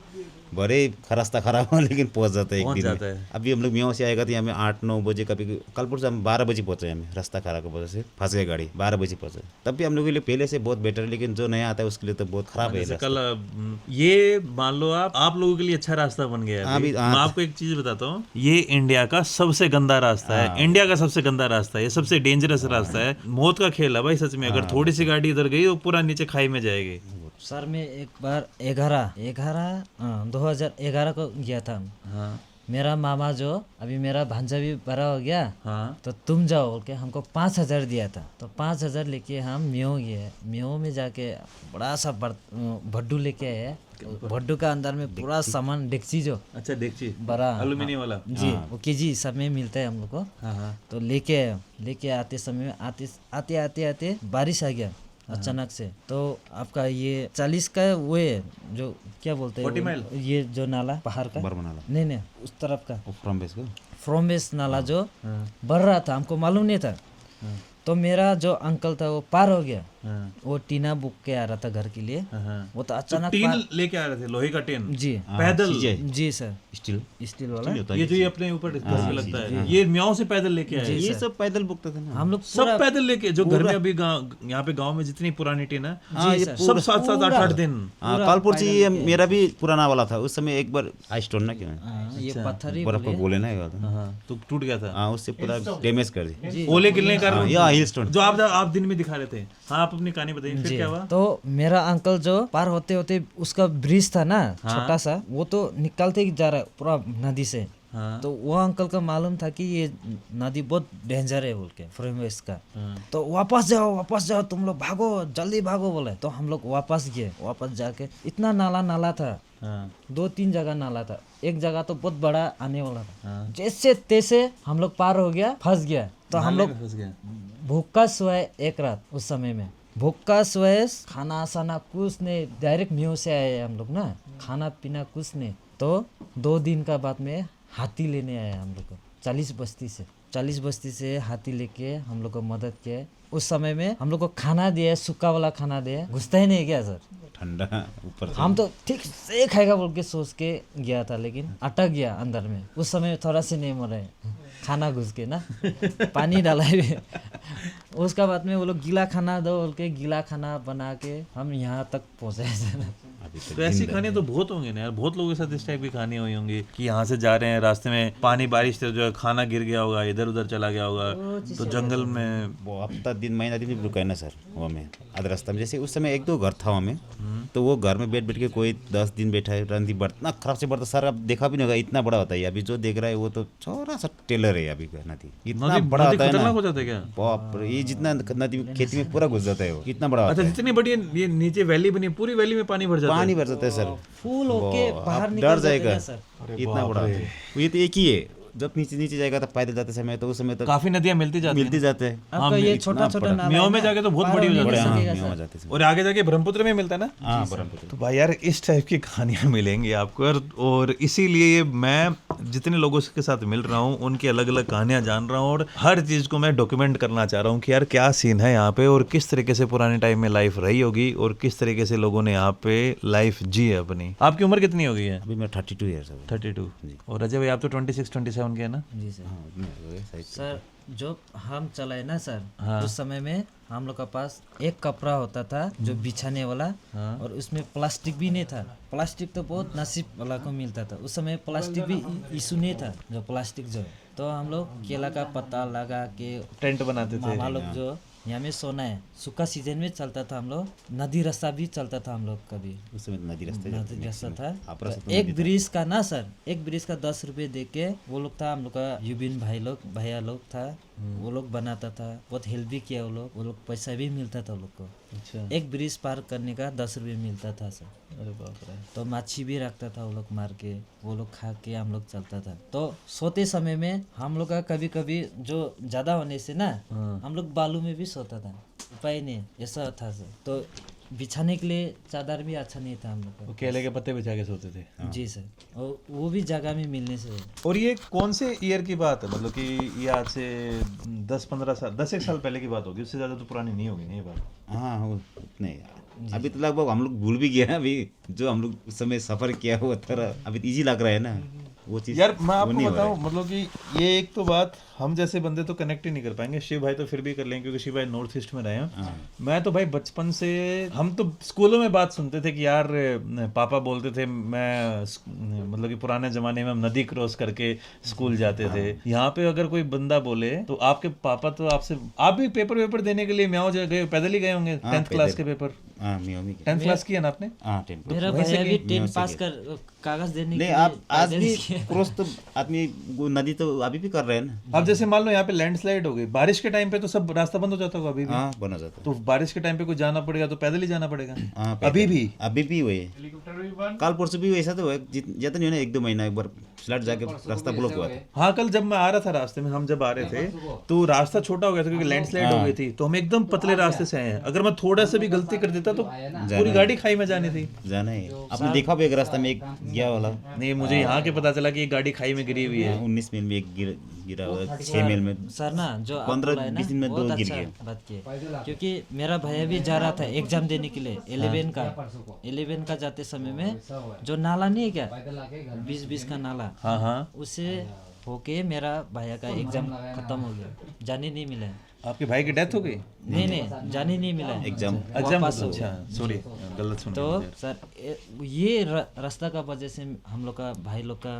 बड़े रास्ता खराब हो, लेकिन पहुंच जाता है एक पहुंच दिन जाता में। है। अभी हम लोग म्याऊं से आएगा तो यहाँ में 8-9 बजे, कभी कल परसों हम 12 बजे पहुंचे। हमें रास्ता खराब की वजह से फंस गए गाड़ी, 12 बजे पहुंचे। तब भी हम लोग के लिए पहले से बहुत बेटर है, लेकिन जो नया आता है उसके लिए तो बहुत खराब है जैसे रास्ता। कल ये मान लो आप लोगों के लिए अच्छा रास्ता बन गया है हाँ, अभी। अभी- मैं हाँ। आपको एक चीज बताता हूँ, ये इंडिया का सबसे गंदा रास्ता है। इंडिया का सबसे गंदा रास्ता है, ये सबसे डेंजरस रास्ता है। मौत का खेल है भाई सच में। अगर थोड़ी सी गाड़ी इधर गई तो पूरा नीचे खाई में जाएगी। सर मैं एक बार 2011 को गया था। हाँ मेरा मामा जो अभी मेरा भांजा भी बड़ा हो गया, हाँ तो तुम जाओ बोल के हमको 5,000 दिया था। तो 5,000 लेके हम म्याऊं गए। म्याऊं में जाके बड़ा सा भड्डू लेके आए। भड्डू का अंदर में पूरा सामान डेक्ची जो अच्छा देखिए बड़ा एल्यूमिनियम वाला। जी वो केजी सब में मिलता है हम लोग को। हाँ हाँ तो लेके आते समय आते बारिश आ गया अचानक से। तो आपका ये 40 का वो है जो क्या बोलते हैं 40 माइल? ये जो नाला पहाड़ का बरमनाला नहीं उस तरफ का फ्रॉम बेस का फ्रॉम बेस नाला जो बढ़ रहा था, हमको मालूम नहीं था। तो मेरा जो अंकल था वो पार हो गया। हाँ वो टीना बुक के आ रहा था घर के लिए। हाँ। वो तो तो अचानक टीन लेके आ रहे थे, लोहे का टीन जी पैदल। जी सर, स्टील स्टील वाला। ये जो ये अपने ऊपर घर पे लगता है, ये म्याऊं से पैदल लेके आए। ये सब पैदल बुकता था ना। हम लोग सब पैदल लेके, जो घर में अभी यहाँ पे गांव में जितनी पुरानी टीन है, हाँ, ये सब 7-7 8-8 दिन। हाँ कालपुर जी ये मेरा भी पुराना वाला था। उस समय एक बार आइस स्टोन ना, क्या ये पत्थर ही बर्फ को बोले ना, ये वाला। हाँ तो टूट गया था। हाँ उससे पूरा डैमेज कर दी। ओले गिरने का हाँ, या हिल स्टोन जो आप दिन में दिखा रहे थे। हाँ आप अपनी कहानी बताइए, फिर क्या हुआ? तो मेरा अंकल जो पार होते होते उसका ब्रिज था ना छोटा सा, वो तो निकलते ही जा रहा है पूरा नदी से। हाँ। तो वो अंकल का मालूम था कि ये नदी बहुत डेंजर है बोल के फ्रेमवेस का। तो वापस जाओ तुम लोग, भागो जल्दी भागो बोले। तो हम लोग वापस गए। वापस जाके इतना नाला था, हाँ 2-3 जगह नाला था। एक जगह तो बहुत बड़ा आने वाला था। जैसे तैसे हम लोग पार हो गया, फंस गया। तो हम लोग फंस गया। भूखा सोए एक रात। उस समय में भूखा सोए, खाना साना कुछ नहीं, डायरेक्ट म्याऊं से आए हम लोग ना, खाना पीना कुछ नहीं। तो 2 दिन का बाद में हाथी लेने आए हम लोग को 40 बस्ती से हाथी लेके हम लोग को मदद किया। उस समय में हम लोग को खाना दिया, सूखा वाला खाना दिया, घुसता ही नहीं क्या सर, ठंडा ऊपर से। हम तो ठीक से खाएगा बोल के सोच के गया था, लेकिन अटक गया अंदर में। उस समय थोड़ा से नहीं मरे, खाना घुस के ना पानी डाला है। उसका बाद में वो लोग गीला खाना दो बोल के गीला खाना बना के हम यहाँ तक पहुँचे सर। तो ऐसी कहानी तो बहुत होंगे ना यार, बहुत लोगों के साथ इस टाइप की कहानी हुई होंगी कि यहाँ से जा रहे हैं, रास्ते में पानी बारिश से जो है खाना गिर गया होगा, इधर उधर चला गया होगा, तो जंगल में वो हफ्ता दिन महीना दिन भी रुका है ना सर वहाँ में आधा रास्ता में। जैसे उस समय 1-2 घर था वहाँ में, तो वो घर में बैठ के कोई 10 दिन बैठा है, रंधी बढ़ इतना खराब से बढ़ता सर, अब देखा भी नहीं होगा, इतना बड़ा होता है। अभी जो देख रहा है वो तो छोटा सा टेलर है अभी का नदी, इतना बड़ा होता है ना, खतरनाक हो जाता है क्या? बाप रे, ये जितना नदी खेती में पूरा घुस जाता है वो, इतना बड़ा अच्छा, होता है। जितनी बड़ी ये नीचे वैली बनी, पूरी वैली में पानी भर जाता है। पानी भर जाता है सर, फूल होके वो बाहर आप निकल डर जाते जाएगा, हैं सर। इतना बड़ा होता है। ये तो एक ही है, जब नीचे जाएगा तो पैदल जाते समय तो उस समय तो काफी नदियां मिलती जाती मिलती जाते हैं। आपका ये छोटा छोटा नाला मियाओं है में ना, जाके तो बहुत पार बड़ी हो होने जाती नहीं है। हाँ, सकेगा मियाँ सर। जाते हैं। और आगे जाके ब्रह्मपुत्र में मिलता है ना। हाँ ब्रह्मपुत्र। तो भाई यार इस टाइप की कहानियां मिलेंगी आपको, और इसीलिए मैं जितने लोगों के साथ मिल रहा हूँ उनकी अलग अलग कहानियां जान रहा हूँ, और हर चीज़ को मैं डॉक्यूमेंट करना चाह रहा हूँ कि यार क्या सीन है यहाँ पे, और किस तरीके से पुराने टाइम में लाइफ रही होगी, और किस तरीके से लोगों ने यहाँ पे लाइफ जी है अपनी। आपकी उम्र कितनी हो गई है? अभी मैं 32 ईयर्स हूँ। 32। और अजय भाई आप तो 26-27 के है ना? जी सर। हाँ, उतने हो गए, सही। सर जो हम चलाए ना सर, हाँ। उस समय में हम लोग का पास एक कपड़ा होता था जो बिछाने वाला, हाँ। और उसमें प्लास्टिक भी नहीं था। प्लास्टिक तो बहुत नसीब वाला को मिलता था, उस समय प्लास्टिक भी इशू नहीं था जो प्लास्टिक जो है। तो हम लोग केला का पत्ता लगा के टेंट बनाते थे। मामा लोग जो यहाँ में सोना है, सूखा सीजन में चलता था हम लोग, नदी रास्ता भी चलता था हम लोग कभी, उस समय नदी रास्ते नदी रास्ता था। आप रास्ता तो एक ब्रिज का ना सर, एक ब्रिज का 10 रुपये दे के वो लोग था, हम लोग का युबिन भाई लोग भैया लोग था, वो लोग बनाता था, बहुत हेल्प भी किया वो लोग पैसा भी मिलता था वो लोग को। अच्छा। एक ब्रिज पार करने का 10 रुपये मिलता था सर। अरे बाप रे। तो मच्छी भी रखता था वो लोग मार के, वो लोग खा के हम लोग चलता था। तो सोते समय में हम लोग का कभी कभी जो ज़्यादा होने से ना, हम लोग बालू में भी सोता था, उपाय नहीं ऐसा था सर। तो बिछाने के लिए चादर भी अच्छा नहीं था हम लोग वो का। केले के पत्ते बिछा के सोते थे। जी सर, और वो भी जगह में मिलने से। और ये कौन से ईयर की बात है, मतलब कि ये आज से 10-15 साल, 10 एक साल पहले की बात होगी, उससे ज़्यादा तो पुरानी नहीं होगी नहीं ये बात? हाँ वो उतने। अभी तो लगभग हम लोग भूल भी गए हैं, अभी जो हम लोग उस समय सफर किया वो तरह अभी इजी लग रहा है ना वो चीज़। यार मैं वो आपको नहीं हो रहा बताऊं, मतलब कि ये एक तो बात हम जैसे बंदे तो कनेक्ट ही नहीं कर पाएंगे, शिव भाई तो फिर भी कर लेंगे क्योंकि शिव भाई नॉर्थ ईस्ट में रहे हैं। मैं तो भाई बचपन से, हम तो स्कूलों में बात सुनते थे कि यार पापा बोलते थे, मैं मतलब कि पुराने जमाने में हम नदी क्रॉस करके स्कूल जाते थे। यहाँ पे अगर कोई बंदा बोले तो आपके पापा तो आपसे, आप भी पेपर देने के लिए म्याओ गए, पैदल ही गए होंगे? 10th क्लास के पेपर? हाँ मियामी के। 10th क्लास किया ना आपने? हाँ 10th। मेरा भैया भी 10 पास कर कागज देने के नहीं लिए आप आज पैदल भी किया। क्रॉस तो आदमी वो नदी तो अभी भी कर रहे हैं ना। अब जैसे मान लो यहाँ पे लैंडस्लाइड हो गई, बारिश के टाइम पे तो सब रास्ता बंद हो जाता होगा अभी भी। हाँ बना जाता है। तो बारिश के टाइम पे कोई जाना पड़ेगा तो पैदल ही जाना पड़ेगा। हाँ अभी भी अभी भी वही है। कल परसों भी वैसा तो है, ज्यादा नहीं है ना, 1-2 महीना एक बार फ्लड जाके रास्ता ब्लॉक हुआ था। हाँ कल जब मैं आ रहा था रास्ते में, हम जब आ रहे थे तो रास्ता छोटा हो गया था क्योंकि लैंडस्लाइड हो गई थी, तो हम एकदम पतले रास्ते से आए हैं। अगर मैं थोड़ा सा भी गलती कर देता तो पूरी गाड़ी खाई में जानी थी। जाना है। आपने देखा भी एक रास्ता में एक गया वाला? नहीं, मुझे यहाँ के पता चला कि ये गाड़ी खाई में गिरी हुई है। 19 मील में एक गिरा हुआ, 6 मील में। सर ना जो आप 15-20 बोला है ना, दिन में बहुत 2 गिर अच्छा गए। बात की, क्योंकि मेरा भैया भी जा रहा था एग्जाम देने के लिए 11 का जाते समय में जो नाला नहीं है क्या, 20 का नाला, हाँ हाँ। उसे होके मेरा भैया का एग्जाम खत्म हो गया, जाने नहीं मिला। आपके भाई की डेथ हो गई? नहीं जाने नहीं मिला एग्जाम वापस हो गया। अच्छा सॉरी, गलत सुन तो सर ये रास्ता का वजह से हम लोग का भाई लोग का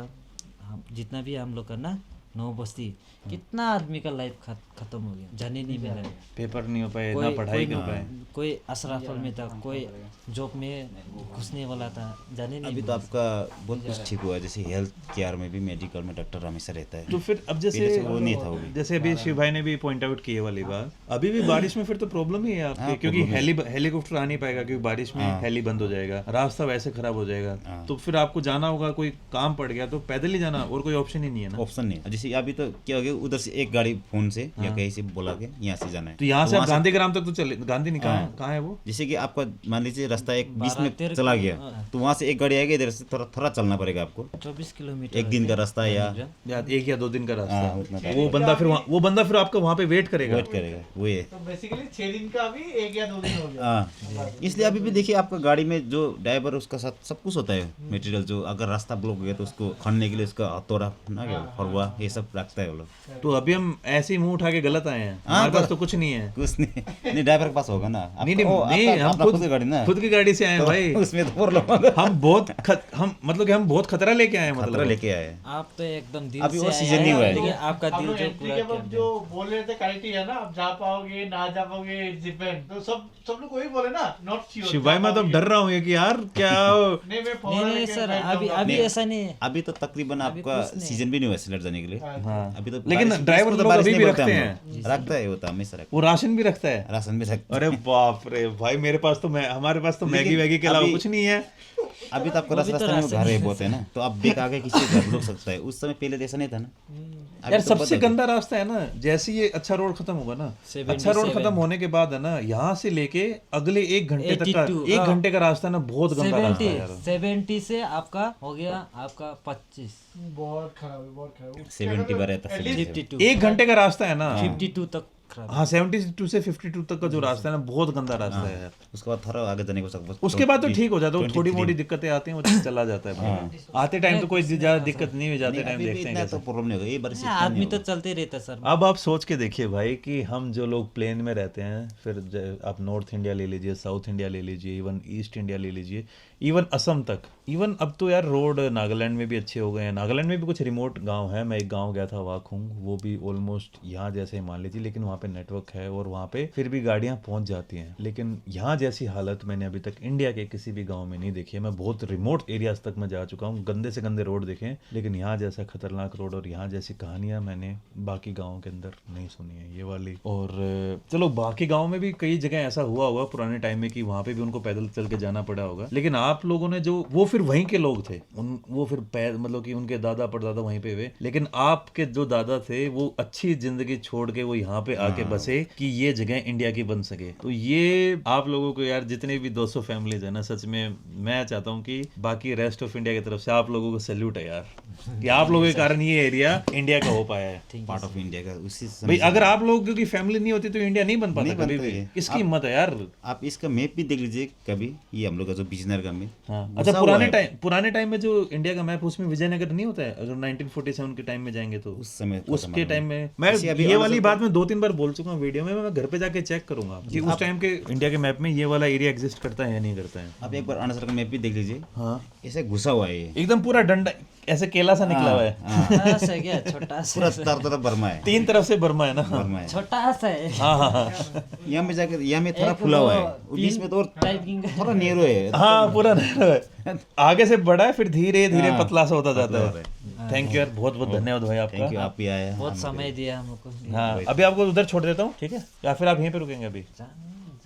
जितना भी हम लोग का ना 9 बस्ती, कितना आदमी का लाइफ खत्म हो गया, जाने नहीं मिला। पेपर नहीं हो पाए, ना पढ़ाई कर पाए। कोई अशराफल में था, कोई जॉब में घुसने वाला था, जाने नहीं अभी तो आपका बहुत कुछ ठीक हुआ है, जैसे हेल्थ केयर में भी, मेडिकल में डॉक्टर हमेशा रहता है। तो फिर अब पहले जैसे से वो नहीं था वो भी। जैसे अभी शिव भाई ने भी पॉइंट आउट की है वाली बात, अभी भी बारिश में फिर तो प्रॉब्लम ही है आपके, हाँ, क्योंकि problem है। हेलीकॉप्टर आ नहीं पाएगा क्योंकि बारिश में हेली बंद हो जाएगा, रास्ता वैसे खराब हो जाएगा। हाँ। तो फिर आपको जाना होगा, कोई काम पड़ गया तो पैदल ही जाना, और कोई ऑप्शन ही नहीं है ना। ऑप्शन नहीं है। जैसे जैसे अभी तो क्या हो गया, उधर से एक गाड़ी फोन से या कहीं से बोला के यहाँ से जाना है, तो यहाँ से आप वहाँ गांधीग्राम तक तो चले, गांधी नहीं कहाँ है, कहाँ है वो? जैसे कि आपका मान लीजिए रास्ता एक बीच में चला गया, तो वहाँ से एक गाड़ी आएगी, इधर से थोड़ा थोड़ा चलना पड़ेगा आपको, 24 किलोमीटर एक दिन का रास्ता है या 1 या 2 दिन का हाँ, रास्ता। उतना वो बंदा फिर आपका वहाँ पे वेट करेगा। वेट करेगा, वो है। तो बेसिकली 6 दिन का अभी 1 या 2 दिन हो गया। हाँ, इसलिए अभी भी देखिए आपका गाड़ी में जो ड्राइवर उसका साथ सब कुछ होता है, मटेरियल जो अगर रास्ता ब्लॉक हो गया तो उसको खड़ने के लिए उसका हथौड़ा ना क्या फरवा ये सब रखता है वो लोग। तो अभी हम ऐसे ही मुंह उठा के गलत आए हैं, हमारे पास तो कुछ नहीं है। कुछ नहीं ड्राइवर के पास होगा ना। नहीं हम खुद की गाड़ी से आए हैं भाई। उसमें तो प्रॉब्लम होगा। हम मतलब कि हम बहुत खतरा लेके आए हैं, खतरा मतलब लेके आए। आप तो एकदम दिल अभी से वो आए सीजन हैं, नहीं हुआ है। लेकिन आपका आप दिल लोग जो एंट्री पूरा के किया वक्त जो बोल रहे थे क्वालिटी है ना, आप जा पाओगे ना जा पाओगे डिपेंड, तो सब लोग वही बोले ना, नॉट श्योर। शिव भाई मैं तो डर रहा हूँ कि यार क्या नहीं मैं नहीं सर, अभी ऐसा नहीं है। अभी तो तकरीबन आपका सीजन भी नहीं हुआ सिलेट जाने के लिए। अभी तो लेकिन बारिश- ड्राइवर इसको तो लोग बारिश अभी नहीं भी बोलते रखते हम हैं। लोग। रखता है वो तो हमेशा रखता वो राशन भी रखता है। है, राशन भी रखता है। अरे बाप रे भाई, मेरे पास तो हमारे पास तो मैगी वैगी के अलावा अभी- कुछ नहीं है। अभी तो आपको रास्ते में घर है बहुत है ना, तो आप बेक आगे किसी के घर रुक सकता है। उस समय पहले तो ऐसा नहीं था ना। अभी यार तो सबसे बदल गया। गंदा रास्ता है ना, जैसे ये अच्छा रोड खत्म होगा ना, अच्छा रोड खत्म होने के बाद है ना, यहाँ से लेके अगले 1 घंटे तक का 1 घंटे का रास्ता ना बहुत गंदा रास्ता है यार। 70 से आपका हो गया आपका 25, बहुत खराब है, बहुत खराब। 70 बार रहता है 52, 1 घंटे का रास्ता है ना। 52 तक खराब। हाँ 72 से 52 तक का जो रास्ता है ना, बहुत गंदा रास्ता है यार। उसके बाद थोड़ा आगे जाने को सब उसके बाद तो ठीक हो जाता है, थोड़ी मोटी दिक्कतें आती हैं, वो चला जाता है भाई। आते टाइम तो कोई ज्यादा दिक्कत नहीं हुई, जाते टाइम देखते हैं इतना कैसा। तो प्रॉब्लम नहीं होगा ये बारिश। आदमी तो चलते रहता सर। अब आप सोच के देखिए भाई कि हम जो लोग प्लेन में रहते हैं, फिर आप नॉर्थ इंडिया ले लीजिए, साउथ इंडिया ले लीजिए, इवन ईस्ट इंडिया ले लीजिए, इवन असम तक, इवन अब तो यार रोड नागालैंड में भी अच्छे हो गए हैं। नागालैंड में भी कुछ रिमोट गांव है, मैं एक गांव गया था वाखुंग, वो भी ऑलमोस्ट यहाँ जैसे मान लीजिए, लेकिन वहाँ पे नेटवर्क है और वहाँ पे फिर भी गाड़ियाँ पहुँच जाती हैं। लेकिन यहाँ जैसी हालत मैंने अभी तक इंडिया के किसी भी गाँव में नहीं देखी है। मैं बहुत रिमोट एरियाज तक मैं जा चुका हूँ, गंदे से गंदे रोड देखे हैं, लेकिन यहाँ जैसा खतरनाक रोड और यहाँ जैसी कहानियाँ मैंने बाकी गाँव के अंदर नहीं सुनी है ये वाली। और चलो बाकी गाँव में भी कई जगह ऐसा हुआ होगा पुराने टाइम में कि वहाँ पे भी उनको पैदल चल के जाना पड़ा होगा, लेकिन आप लोगों ने जो वो फिर वहीं के लोग थे, वो फिर मतलब कि उनके दादा परदादा वहीं पे हुए, लेकिन आपके जो दादा थे वो अच्छी जिंदगी छोड़ के वो यहाँ पे आके बसे कि ये जगह इंडिया की बन सके। तो ये आप लोगों को यार जितने भी 200 फैमिलीज है ना, सच में मैं चाहता हूँ कि बाकी रेस्ट ऑफ इंडिया की तरफ से आप लोगों को सैल्यूट है यार, कि आप लोगों के कारण ये एरिया इंडिया का हो पाया है, पार्ट ऑफ इंडिया का। उसी भाई अगर आप लोगों की फैमिली नहीं होती तो इंडिया नहीं बन पाता कभी भी। किसकी हिम्मत है यार। आप इसका मैप भी देख लीजिए कभी, ये हम लोग का जो बिजनर का मैप। हाँ। अच्छा पुराने टाइम में जो इंडिया का मैप उसमें विजयनगर नहीं होता है, अगर 1947 के टाइम में जाएंगे तो उस समय उसके टाइम में मैं ये वाली बात मैं 2-3 बार बोल चुका हूँ वीडियो में, मैं घर पे जाके चेक करूंगा कि उस टाइम के इंडिया के मैप में ये वाला एरिया एग्जिस्ट करता है या नहीं करता है। आप एक बार अरुणाचल का मैप भी देख लीजिए। हाँ ऐसे घुसा हुआ है ये, एकदम पूरा डंडा ऐसे केला सा निकला हुआ है। छोटा सा क्या, छोटा पूरा सा, चारों तरफ बर्मा है। 3 तरफ से बर्मा है ना। बर्मा है। छोटा सा है। हाँ यहाँ में जाकर यहाँ में थोड़ा एक फुला हुआ है, वो बीच में तो और टाइपिंग का- थोड़ा नेरो है। हाँ पूरा है। आगे से बड़ा है, फिर धीरे धीरे पतला सा होता जाता है। थैंक यू यार, बहुत बहुत धन्यवाद भाई थैंक यू, आपका। आप भी आए। बहुत समय दिया हम लोग को। हाँ अभी आपको उधर छोड़ देता हूँ, ठीक है, या फिर आप यहीं पे रुकेंगे अभी?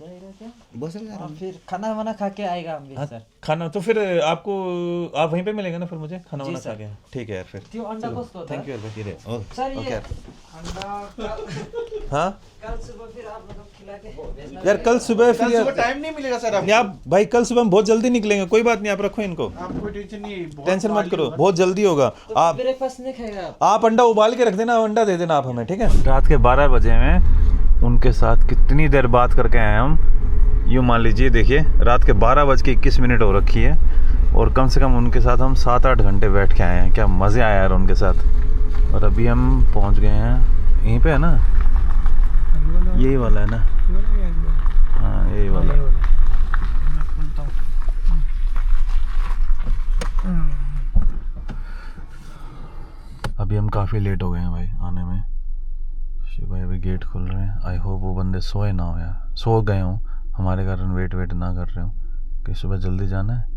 जाएगा क्या? बहुत सारे और फिर खाना वाना खा के आएगा हम भी सर। खाना तो फिर आपको आप वहीं पे मिलेंगे ना फिर मुझे खाना वाना खा के। ठीक है यार फिर त्यो अंडा कस्तो होता थैंक यू यार भाई। और सर ये हाँ कल सुबह फिर आप लोग को खिला के भेजना। यार कल सुबह फिर यार टाइम नहीं मिलेगा सर नहीं, आप भाई कल सुबह हम बहुत जल्दी निकलेंगे, कोई बात नहीं, आप रखो इनको, आप कोई टेंशन नहीं, टेंशन मत करो, बहुत जल्दी होगा। आप ब्रेकफास्ट नहीं खाएगा आप अंडा उबाल के रख देना, अंडा दे देना आप हमें, ठीक है। रात के 12 बजे में उनके साथ कितनी देर बात करके आए हम, यूँ मान लीजिए, देखिए रात के 12:21 हो रखी है और कम से कम उनके साथ हम 7-8 घंटे बैठ के आए हैं। क्या मज़े आया यार उनके साथ। और अभी हम पहुंच गए हैं यहीं पे है ना, यही वाला है ना, हाँ यही वाला। अभी हम काफ़ी लेट हो गए हैं भाई आने में। शिव भाई अभी गेट खोल रहे हैं। आई होप वो बंदे सोए ना हो यार, सो गए हों, हमारे कारण वेट ना कर रहे हो कि सुबह जल्दी जाना है।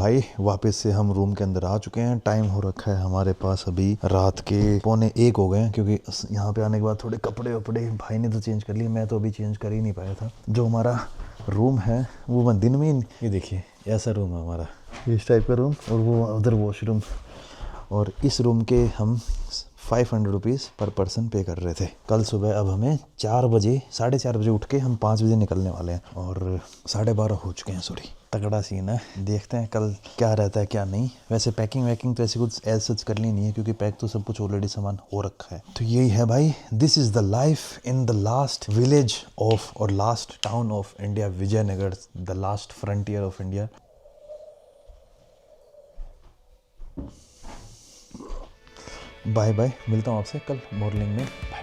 भाई वापस से हम रूम के अंदर आ चुके हैं। टाइम हो रखा है हमारे पास अभी रात के 12:45 हो गए हैं, क्योंकि यहाँ पे आने के बाद थोड़े कपड़े वपड़े भाई ने तो चेंज कर लिए, मैं तो अभी चेंज कर ही नहीं पाया था। जो हमारा रूम है वो मैं दिन में, ये देखिए ऐसा रूम है हमारा, इस टाइप का रूम, और वो उधर वॉशरूम। और इस रूम के हम 500 रुपीज़ पर पर्सन पे कर रहे थे कल सुबह। अब हमें 4 बजे, 4:30 बजे उठ के हम 5 बजे निकलने वाले हैं, और 12:30 हो चुके हैं। सॉरी, तगड़ा सीन है। देखते हैं कल क्या रहता है क्या नहीं। वैसे पैकिंग वैकिंग तो ऐसी कुछ एज सच करनी नहीं है, क्योंकि पैक तो सब कुछ ऑलरेडी सामान हो रखा है। तो यही है भाई, this is the life in the last village of और last town of India, Vijaynagar, the last frontier of India. Bye bye, मिलता हूँ आपसे कल मॉर्निंग में। बाय।